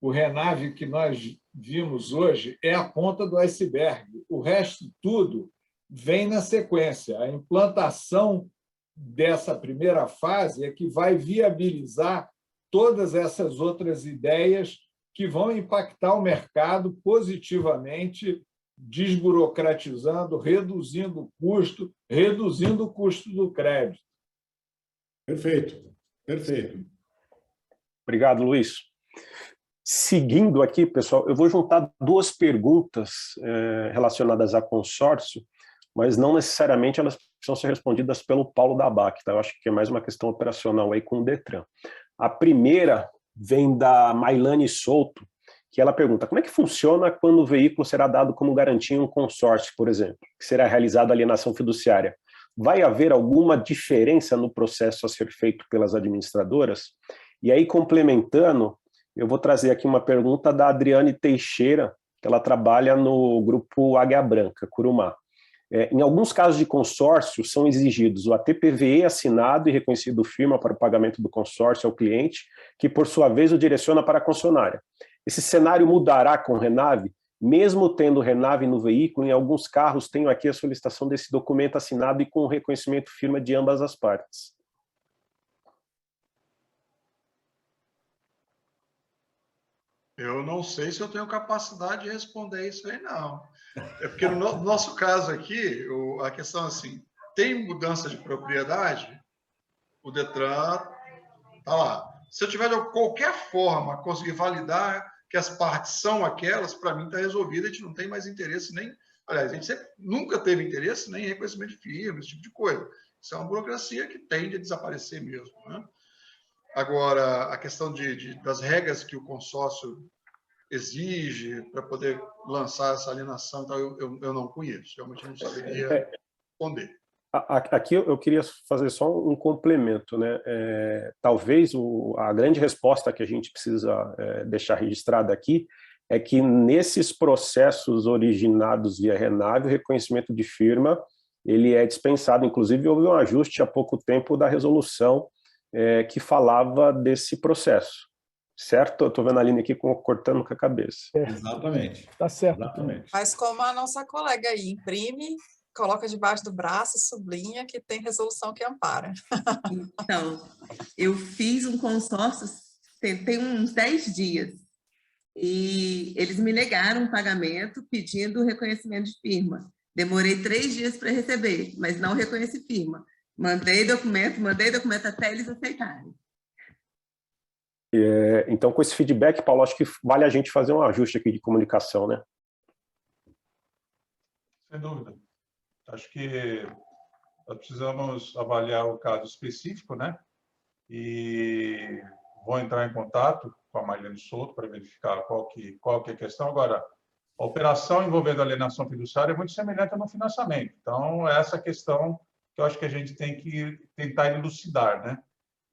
o Renave que nós vimos hoje é a ponta do iceberg. O resto tudo vem na sequência. A implantação dessa primeira fase é que vai viabilizar todas essas outras ideias que vão impactar o mercado positivamente, desburocratizando, reduzindo o custo do crédito. Perfeito, perfeito. Obrigado, Luiz. Seguindo aqui, pessoal, eu vou juntar duas perguntas relacionadas a consórcio, mas não necessariamente elas precisam ser respondidas pelo Paulo da ABAC, tá? Eu acho que é mais uma questão operacional aí com o Detran. A primeira vem da Mailane Souto, que ela pergunta: como é que funciona quando o veículo será dado como garantia em um consórcio, por exemplo, que será realizada a alienação fiduciária? Vai haver alguma diferença no processo a ser feito pelas administradoras? E aí, complementando, eu vou trazer aqui uma pergunta da Adriane Teixeira, que ela trabalha no grupo Águia Branca, Curumá. Em alguns casos de consórcio, são exigidos o ATPVE assinado e reconhecido firma para o pagamento do consórcio ao cliente, que, por sua vez, o direciona para a concessionária. Esse cenário mudará com o Renave? Mesmo tendo o Renave no veículo, em alguns carros tenho aqui a solicitação desse documento assinado e com o reconhecimento firma de ambas as partes. Eu não sei se eu tenho capacidade de responder isso aí, não. É porque no nosso caso aqui, a questão é assim, tem mudança de propriedade, o Detran está lá. Se eu tiver de qualquer forma conseguir validar que as partes são aquelas, para mim está resolvido, a gente não tem mais interesse nem... Aliás, a gente nunca teve interesse nem em reconhecimento de firma, esse tipo de coisa. Isso é uma burocracia que tende a desaparecer mesmo, né? Agora, a questão das regras que o consórcio exige para poder lançar essa alienação, então eu não conheço, realmente não saberia responder. Aqui eu queria fazer só um complemento, né? Talvez a grande resposta que a gente precisa deixar registrada aqui é que nesses processos originados via Renave, o reconhecimento de firma ele é dispensado. Inclusive, houve um ajuste há pouco tempo da resolução que falava desse processo. Certo? Eu estou vendo a Aline aqui cortando com a cabeça. Exatamente. Está certo. Exatamente. Mas como a nossa colega aí, imprime, coloca debaixo do braço, sublinha que tem resolução que ampara. Então, eu fiz um consórcio tem uns 10 dias e eles me negaram um pagamento pedindo reconhecimento de firma. Demorei 3 dias para receber, mas não reconheci firma. Mandei documento até eles aceitarem. Então, com esse feedback, Paulo, acho que vale a gente fazer um ajuste aqui de comunicação, né? Sem dúvida. Acho que nós precisamos avaliar o caso específico, né? E vou entrar em contato com a Marlene Souto para verificar qual que é a questão. Agora, a operação envolvendo alienação fiduciária é muito semelhante no financiamento. Então, é essa questão que eu acho que a gente tem que tentar elucidar, né?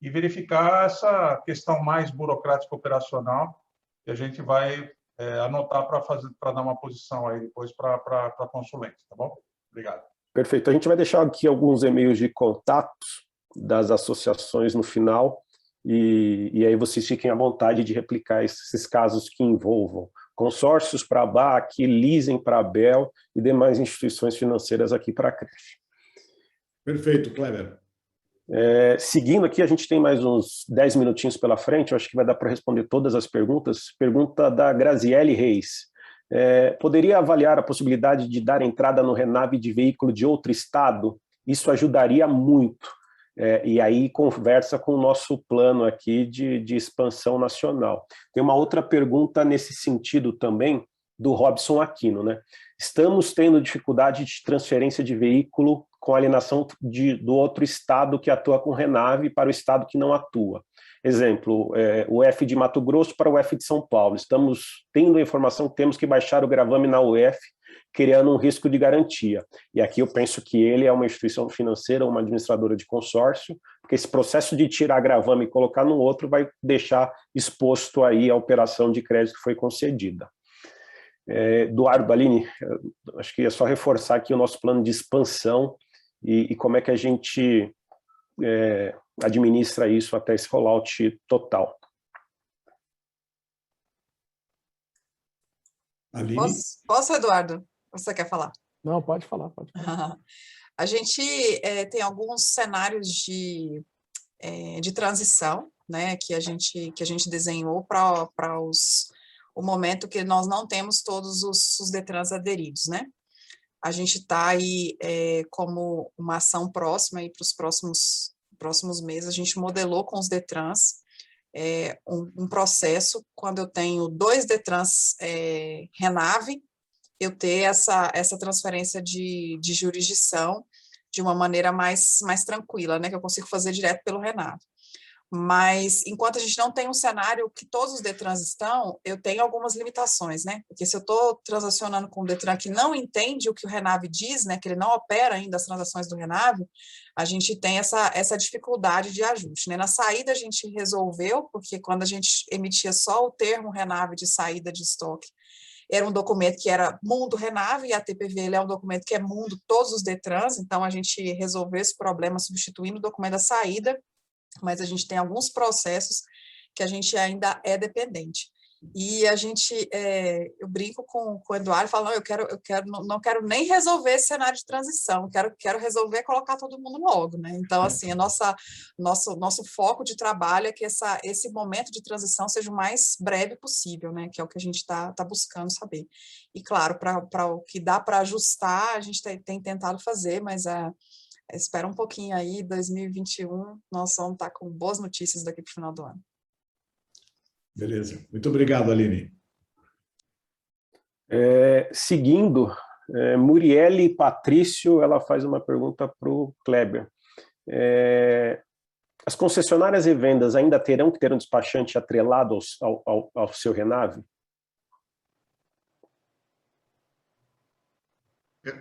E verificar essa questão mais burocrática operacional que a gente vai anotar para dar uma posição aí depois para a consulente, tá bom? Obrigado. Perfeito. A gente vai deixar aqui alguns e-mails de contatos das associações no final e aí vocês fiquem à vontade de replicar esses casos que envolvam consórcios para a BAC, leasing para a ABEL e demais instituições financeiras aqui para a creche. Perfeito, Kleber. Seguindo aqui, a gente tem mais uns 10 minutinhos pela frente, eu acho que vai dar para responder todas as perguntas. Pergunta da Graziele Reis. Poderia avaliar a possibilidade de dar entrada no Renave de veículo de outro estado? Isso ajudaria muito. E aí conversa com o nosso plano aqui de expansão nacional. Tem uma outra pergunta nesse sentido também, do Robson Aquino, né? Estamos tendo dificuldade de transferência de veículo com alienação do outro estado que atua com Renave para o estado que não atua. Exemplo, o F de Mato Grosso para o F de São Paulo. Estamos tendo a informação que temos que baixar o gravame na UF, criando um risco de garantia. E aqui eu penso que ele é uma instituição financeira, uma administradora de consórcio, porque esse processo de tirar gravame e colocar no outro vai deixar exposto aí a operação de crédito que foi concedida. Eduardo, Aline, acho que é só reforçar aqui o nosso plano de expansão e como é que a gente administra isso até esse rollout total. Aline? Posso, Eduardo? Você quer falar? Não, pode falar. Pode falar. A gente tem alguns cenários de transição, né, que a gente desenhou para o momento que nós não temos todos os DETRANs aderidos, né? A gente está aí como uma ação próxima para os próximos meses, a gente modelou com os DETRANs um processo, quando eu tenho 2 DETRANs Renave, eu ter essa transferência de jurisdição de uma maneira mais tranquila, né, que eu consigo fazer direto pelo Renave. Mas, enquanto a gente não tem um cenário que todos os DETRANs estão, eu tenho algumas limitações, né? Porque se eu estou transacionando com um DETRAN que não entende o que o Renave diz, né, que ele não opera ainda as transações do Renave, a gente tem essa dificuldade de ajuste, né? Na saída a gente resolveu, porque quando a gente emitia só o termo Renave de saída de estoque, era um documento que era mundo Renave, e a TPV ele é um documento que é mundo todos os DETRANs, então a gente resolveu esse problema substituindo o documento da saída, mas a gente tem alguns processos que a gente ainda é dependente. E a gente, eu brinco com o Eduardo, falando, não quero nem resolver esse cenário de transição, quero resolver colocar todo mundo logo, né? Então, assim, nosso foco de trabalho é que esse momento de transição seja o mais breve possível, né? Que é o que a gente está buscando saber. E, claro, para o que dá para ajustar, a gente tem tentado fazer, mas espera um pouquinho aí, 2021, nós vamos estar com boas notícias daqui para o final do ano. Beleza. Muito obrigado, Aline. Seguindo, Muriele Patrício, ela faz uma pergunta para o Kleber. As concessionárias e vendas ainda terão que ter um despachante atrelado ao seu Renave?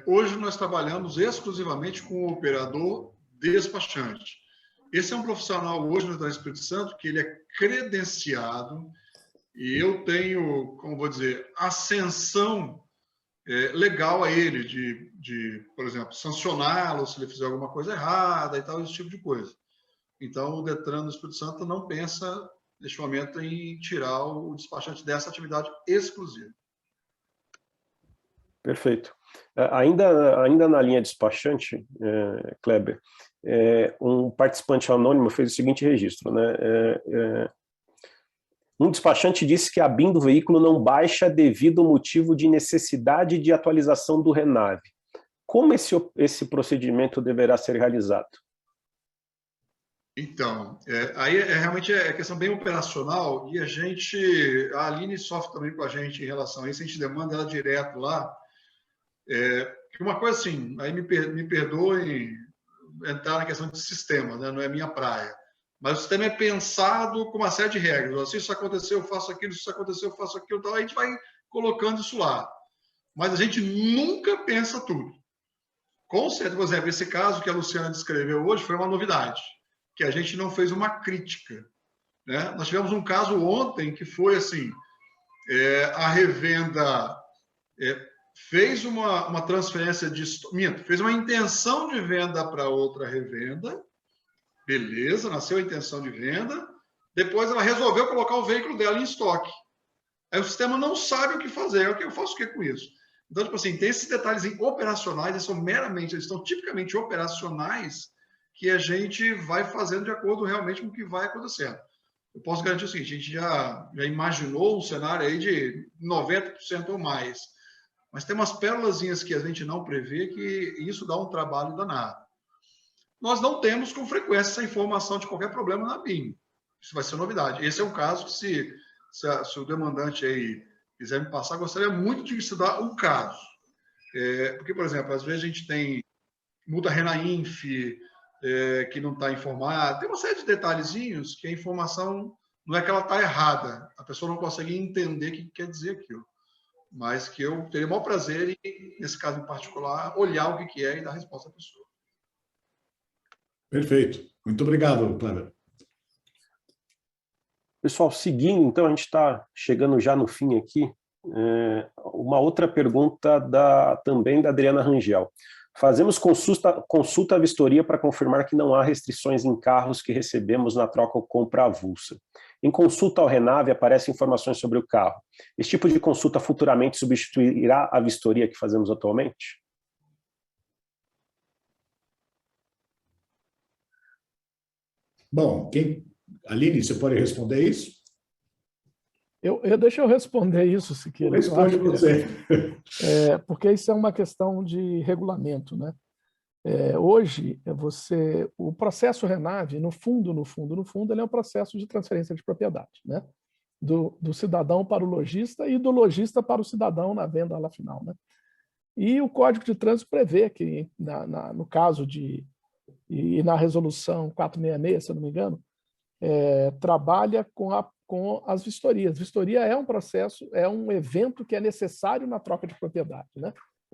Hoje nós trabalhamos exclusivamente com o operador despachante. Esse é um profissional hoje no Espírito Santo que ele é credenciado e eu tenho, como vou dizer, ascensão legal a ele de, por exemplo, sancioná-lo se ele fizer alguma coisa errada e tal, esse tipo de coisa. Então, o Detran do Espírito Santo não pensa, neste momento, em tirar o despachante dessa atividade exclusiva. Perfeito. Ainda na linha despachante, Kleber, um participante anônimo fez o seguinte registro, né? Um despachante disse que a BIM do veículo não baixa devido ao motivo de necessidade de atualização do Renave. Como esse procedimento deverá ser realizado? Então, aí realmente é questão bem operacional e a Aline sofre também com a gente em relação a isso, a gente demanda ela direto lá. Uma coisa assim, aí me perdoem entrar na questão de sistema, né? Não é minha praia, mas o sistema é pensado com uma série de regras. Se isso aconteceu, eu faço aquilo, se isso aconteceu, eu faço aquilo, tal. A gente vai colocando isso lá. Mas a gente nunca pensa tudo. Com certeza, por exemplo, esse caso que a Luciana descreveu hoje foi uma novidade, que a gente não fez uma crítica, né? Nós tivemos um caso ontem que foi assim, a revenda fez uma transferência fez uma intenção de venda para outra revenda, beleza, nasceu a intenção de venda, depois ela resolveu colocar o veículo dela em estoque. Aí o sistema não sabe o que fazer, eu faço o que com isso? Então, tipo assim, tem esses detalhes operacionais, eles estão tipicamente operacionais, que a gente vai fazendo de acordo realmente com o que vai acontecendo. Eu posso garantir o seguinte, a gente já imaginou um cenário aí de 90% ou mais, mas tem umas pérolazinhas que a gente não prevê que isso dá um trabalho danado. Nós não temos com frequência essa informação de qualquer problema na BIM. Isso vai ser novidade. Esse é um caso que se o demandante aí quiser me passar, gostaria muito de estudar o caso. Porque, por exemplo, às vezes a gente tem multa Renainf, que não está informada, tem uma série de detalhezinhos que a informação não é que ela está errada, a pessoa não consegue entender o que quer dizer aquilo, mas que eu teria o maior prazer em, nesse caso em particular, olhar o que é e dar resposta à pessoa. Perfeito. Muito obrigado, Kleber. Pessoal, seguindo, então, a gente está chegando já no fim aqui. Uma outra pergunta também da Adriana Rangel. Fazemos consulta à vistoria para confirmar que não há restrições em carros que recebemos na troca ou compra avulsa. Em consulta ao Renave aparecem informações sobre o carro. Esse tipo de consulta futuramente substituirá a vistoria que fazemos atualmente? Bom, Aline, você pode responder isso? Deixa eu responder isso, Siqueira. Responde você. Porque isso é uma questão de regulamento, né? Hoje, o processo Renave, no fundo, ele é um processo de transferência de propriedade, né? Do cidadão para o lojista e do lojista para o cidadão na venda lá final, né? E o Código de Trânsito prevê que, no caso e na resolução 466, se eu não me engano, trabalha com as vistorias. Vistoria é um processo, é um evento que é necessário na troca de propriedade, né?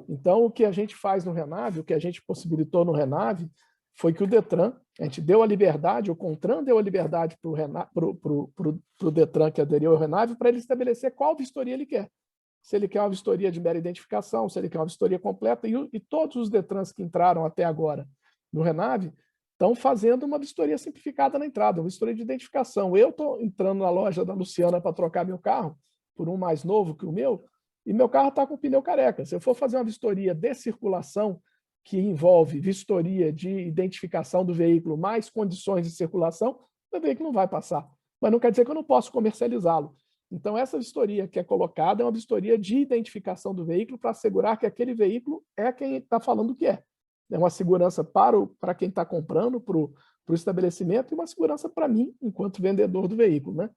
Então, o que a gente faz no Renave, o que a gente possibilitou no Renave, foi que o Detran, a gente deu a liberdade, o CONTRAN deu a liberdade para o Detran que aderiu ao Renave, para ele estabelecer qual vistoria ele quer. Se ele quer uma vistoria de mera identificação, se ele quer uma vistoria completa, e todos os Detrans que entraram até agora no Renave estão fazendo uma vistoria simplificada na entrada, uma vistoria de identificação. Eu estou entrando na loja da Luciana para trocar meu carro por um mais novo que o meu, e meu carro está com o pneu careca. Se eu for fazer uma vistoria de circulação, que envolve vistoria de identificação do veículo mais condições de circulação, o veículo não vai passar. Mas não quer dizer que eu não posso comercializá-lo. Então, essa vistoria que é colocada é uma vistoria de identificação do veículo para assegurar que aquele veículo é quem está falando que é. É uma segurança para quem está comprando, para o estabelecimento, e uma segurança para mim, enquanto vendedor do veículo, né?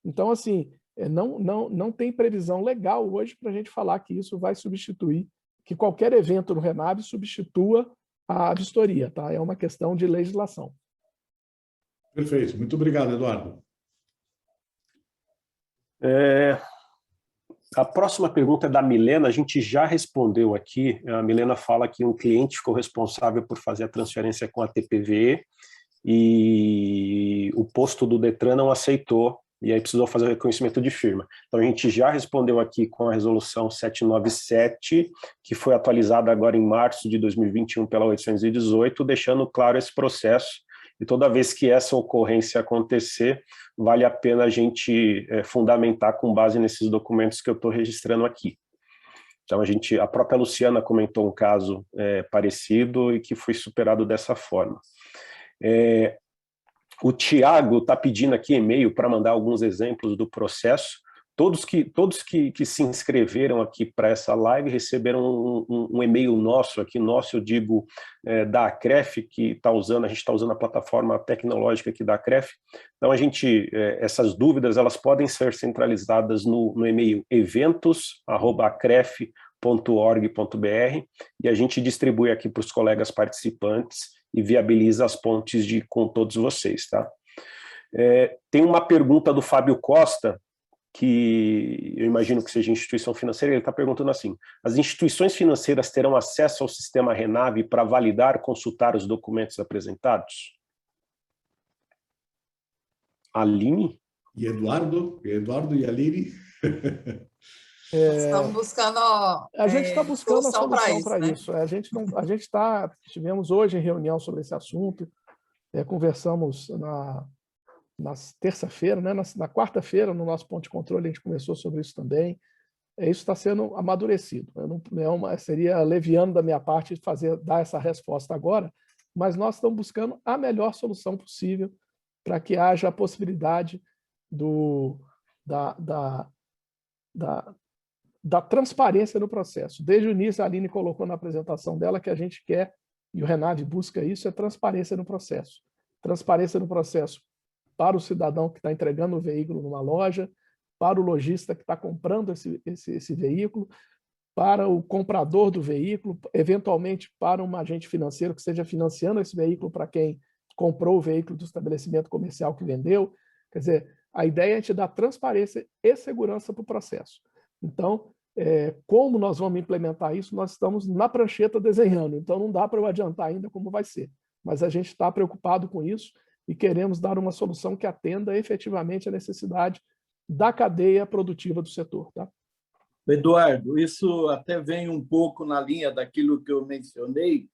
Então, assim, não tem previsão legal hoje para a gente falar que isso vai substituir, que qualquer evento no RENAV substitua a vistoria, tá? É uma questão de legislação. Perfeito. Muito obrigado, Eduardo. A próxima pergunta é da Milena, a gente já respondeu aqui. A Milena fala que um cliente ficou responsável por fazer a transferência com a TPVE e o posto do Detran não aceitou, e aí precisou fazer o reconhecimento de firma. Então a gente já respondeu aqui com a resolução 797, que foi atualizada agora em março de 2021 pela 818, deixando claro esse processo. E toda vez que essa ocorrência acontecer, vale a pena a gente fundamentar com base nesses documentos que eu estou registrando aqui. Então, a própria Luciana comentou um caso parecido e que foi superado dessa forma. O Tiago está pedindo aqui e-mail para mandar alguns exemplos do processo. Todos que se inscreveram aqui para essa live receberam um e-mail nosso, eu digo, da ACREF, que a gente está usando a plataforma tecnológica aqui da ACREF. Então, essas dúvidas elas podem ser centralizadas no e-mail eventos@acref.org.br e a gente distribui aqui para os colegas participantes e viabiliza as pontes com todos vocês. Tá? Tem uma pergunta do Fábio Costa, que eu imagino que seja instituição financeira, ele está perguntando assim: as instituições financeiras terão acesso ao sistema RENAV para validar e consultar os documentos apresentados? Aline? E Eduardo e Aline? Estamos buscando a gente está buscando a solução para né? isso. Tivemos hoje em reunião sobre esse assunto, conversamos na terça-feira, né? Na quarta-feira, no nosso ponto de controle, a gente começou sobre isso também. Isso está sendo amadurecido. Seria leviano da minha parte dar essa resposta agora, mas nós estamos buscando a melhor solução possível para que haja a possibilidade da transparência no processo. Desde o início, a Aline colocou na apresentação dela que a gente quer, e o RENAV busca isso, é transparência no processo. Transparência no processo para o cidadão que está entregando o veículo numa loja, para o lojista que está comprando esse veículo, para o comprador do veículo, eventualmente para um agente financeiro que esteja financiando esse veículo para quem comprou o veículo do estabelecimento comercial que vendeu. Quer dizer, a ideia é a gente dar transparência e segurança para o processo. Então, como nós vamos implementar isso, nós estamos na prancheta desenhando, então não dá para eu adiantar ainda como vai ser, mas a gente está preocupado com isso e queremos dar uma solução que atenda efetivamente a necessidade da cadeia produtiva do setor. Tá? Eduardo, isso até vem um pouco na linha daquilo que eu mencionei,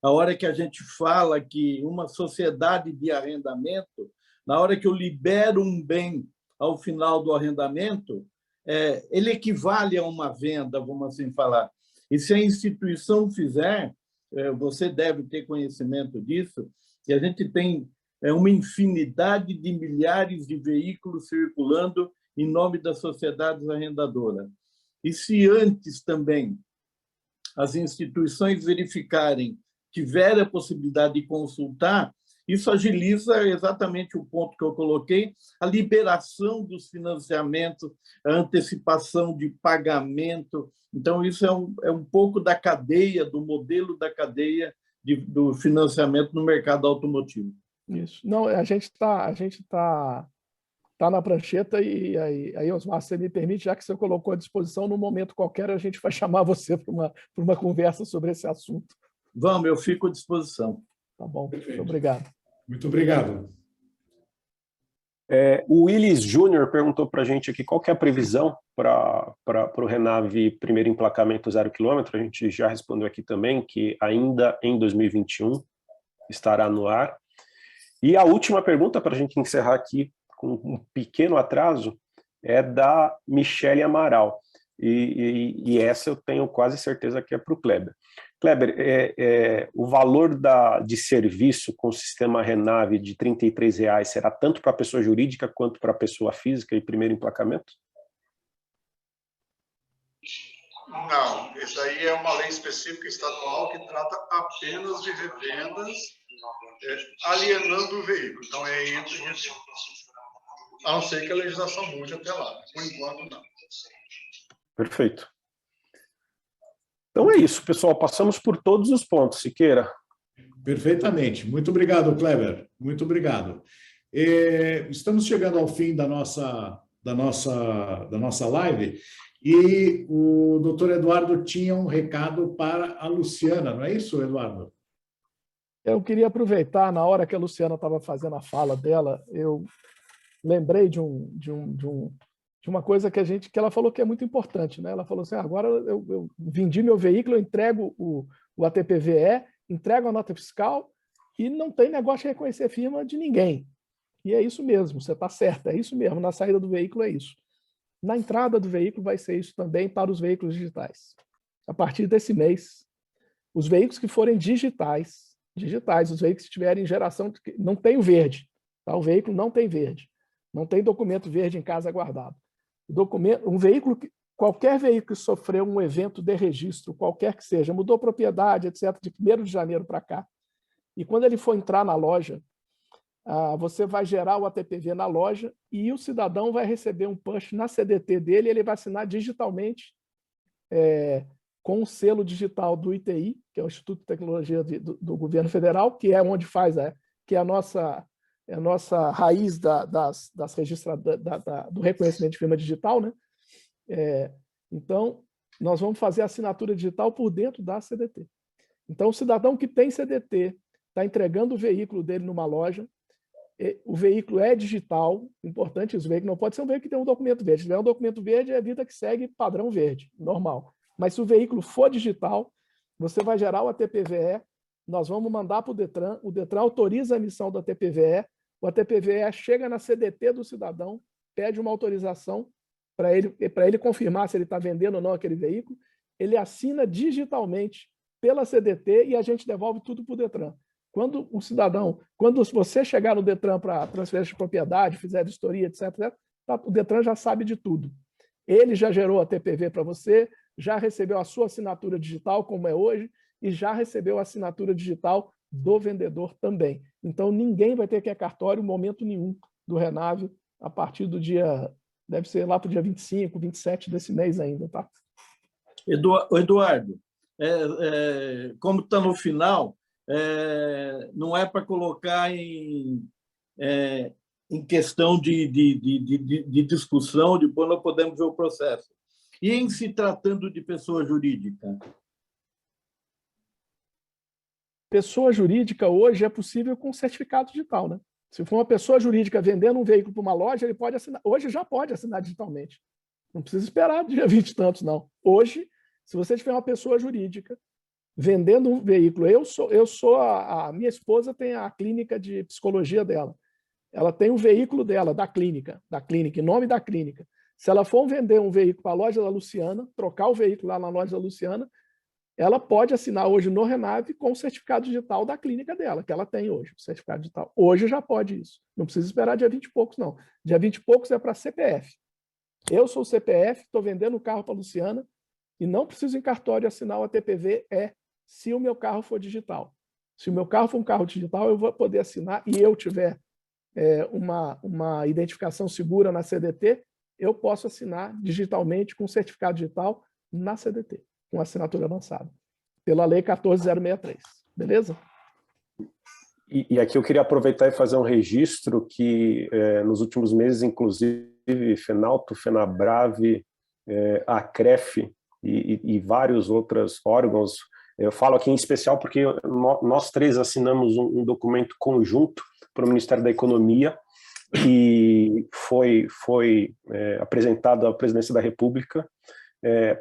a hora que a gente fala que uma sociedade de arrendamento, na hora que eu libero um bem ao final do arrendamento, ele equivale a uma venda, vamos assim falar. E se a instituição fizer, você deve ter conhecimento disso, e a gente tem uma infinidade de milhares de veículos circulando em nome das sociedades arrendadoras. E se antes também as instituições verificarem, tiverem a possibilidade de consultar, isso agiliza exatamente o ponto que eu coloquei, a liberação dos financiamentos, a antecipação de pagamento. Então, isso é um pouco da cadeia, do modelo da cadeia do financiamento no mercado automotivo. Isso. Não, a gente tá na prancheta e aí, Osmar, você me permite, já que você colocou à disposição, num momento qualquer, a gente vai chamar você para uma conversa sobre esse assunto. Vamos, eu fico à disposição. Tá bom, muito obrigado. Muito obrigado. O Willis Júnior perguntou para a gente aqui qual que é a previsão para o RENAV primeiro emplacamento 0 km. A gente já respondeu aqui também que ainda em 2021 estará no ar. E a última pergunta, para a gente encerrar aqui com um pequeno atraso, é da Michele Amaral. E essa eu tenho quase certeza que é para o Kleber. Kleber, o valor de serviço com o sistema RENAV de R$ 33,00 será tanto para a pessoa jurídica quanto para a pessoa física e primeiro emplacamento? Não, isso aí é uma lei específica estadual que trata apenas de revendas alienando o veículo. Então, é entre a não ser que a legislação mude até lá. Por enquanto, não. Perfeito. Então é isso, pessoal. Passamos por todos os pontos, Siqueira. Perfeitamente. Muito obrigado, Kleber. Muito obrigado. Estamos chegando ao fim da nossa live e o doutor Eduardo tinha um recado para a Luciana, não é isso, Eduardo? Eu queria aproveitar, na hora que a Luciana estava fazendo a fala dela, eu lembrei de uma coisa que ela falou que é muito importante, né? Ela falou assim, agora eu vendi meu veículo, eu entrego o ATPVE, entrego a nota fiscal e não tem negócio de reconhecer firma de ninguém. E é isso mesmo, você está certa, é isso mesmo, na saída do veículo é isso. Na entrada do veículo vai ser isso também para os veículos digitais. A partir desse mês, os veículos que forem digitais, os veículos que tiverem geração, não tem o verde, tá? O veículo não tem verde, não tem documento verde em casa guardado. Qualquer veículo que sofreu um evento de registro, qualquer que seja, mudou propriedade, etc., de 1º de janeiro para cá, e quando ele for entrar na loja, você vai gerar o ATPV na loja e o cidadão vai receber um push na CDT dele e ele vai assinar digitalmente com o selo digital do ITI, que é o Instituto de Tecnologia do Governo Federal, que é onde faz, que é a nossa raiz das registradas, do reconhecimento de firma digital, né? Então, nós vamos fazer a assinatura digital por dentro da CDT. Então, o cidadão que tem CDT está entregando o veículo dele numa loja, o veículo é digital, importante, o veículo não pode ser um veículo que tem um documento verde. Se tiver um documento verde, é a vida que segue padrão verde, normal. Mas se o veículo for digital, você vai gerar o ATPVE, nós vamos mandar para o Detran autoriza a emissão do ATPVE, o ATPVE chega na CDT do cidadão, pede uma autorização para ele confirmar se ele está vendendo ou não aquele veículo, ele assina digitalmente pela CDT e a gente devolve tudo para o Detran. Quando você chegar no Detran para transferência de propriedade, fizer vistoria, etc., o Detran já sabe de tudo. Ele já gerou a TPV para você, já recebeu a sua assinatura digital, como é hoje, e já recebeu a assinatura digital do vendedor também. Então, ninguém vai ter que ir a cartório em momento nenhum do Renave a partir do dia, deve ser lá para o dia 25, 27 desse mês ainda, tá? Eduardo, como está no final, não é para colocar em questão de discussão, depois nós podemos ver o processo. E em se tratando de pessoa jurídica? Pessoa jurídica hoje é possível com certificado digital, né? Se for uma pessoa jurídica vendendo um veículo para uma loja, ele pode assinar. Hoje já pode assinar digitalmente. Não precisa esperar dia 20 e tantos, não. Hoje, se você tiver uma pessoa jurídica vendendo um veículo, a minha esposa tem a clínica de psicologia dela. Ela tem o veículo dela, da clínica, em nome da clínica. Se ela for vender um veículo para a loja da Luciana, trocar o veículo lá na loja da Luciana, ela pode assinar hoje no Renave com o certificado digital da clínica dela, que ela tem hoje, o certificado digital. Hoje já pode isso. Não precisa esperar dia 20 e poucos, não. Dia 20 e poucos é para CPF. Eu sou CPF, estou vendendo o carro para a Luciana e não preciso em cartório assinar o ATPV se o meu carro for digital. Se o meu carro for um carro digital, eu vou poder assinar e eu tiver uma identificação segura na CDT, eu posso assinar digitalmente com certificado digital na CDT, com assinatura avançada, pela Lei 14.063. Beleza? E aqui eu queria aproveitar e fazer um registro que, nos últimos meses, inclusive, Fenalto, Fenabrave, a CREF e vários outros órgãos. Eu falo aqui em especial porque nós três assinamos um documento conjunto para o Ministério da Economia que foi apresentado à Presidência da República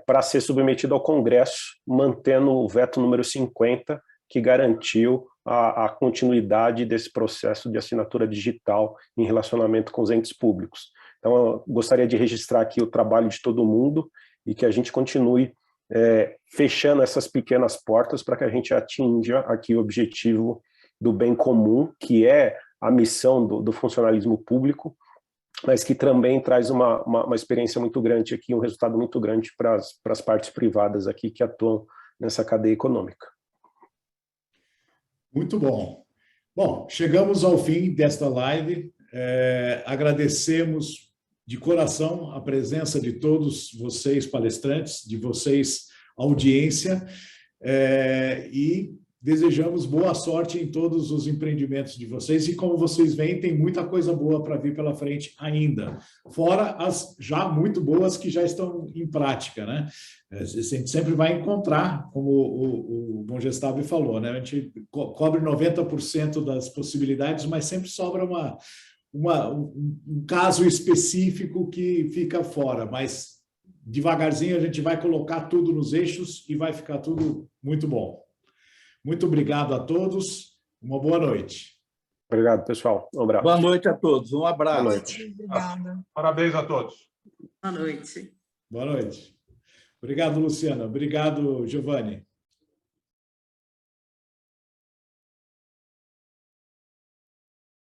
para ser submetido ao Congresso, mantendo o veto número 50, que garantiu a continuidade desse processo de assinatura digital em relacionamento com os entes públicos. Então, eu gostaria de registrar aqui o trabalho de todo mundo e que a gente continue fechando essas pequenas portas para que a gente atinja aqui o objetivo do bem comum, que é a missão do funcionalismo público, mas que também traz uma experiência muito grande aqui, um resultado muito grande para as partes privadas aqui que atuam nessa cadeia econômica. Muito bom. Bom, chegamos ao fim desta live. agradecemos de coração a presença de todos vocês, palestrantes, de vocês, audiência, e desejamos boa sorte em todos os empreendimentos de vocês. E como vocês veem, tem muita coisa boa para vir pela frente ainda, fora as já muito boas que já estão em prática, né? A gente sempre vai encontrar, como o Bom Gestave falou, né? A gente cobre 90% das possibilidades, mas sempre sobra um caso específico que fica fora, mas devagarzinho a gente vai colocar tudo nos eixos e vai ficar tudo muito bom. Muito obrigado a todos, uma boa noite. Obrigado, pessoal. Um abraço. Boa noite a todos, um abraço. Boa noite. Obrigada. Parabéns a todos. Boa noite. Boa noite. Obrigado, Luciana. Obrigado, Giovanni.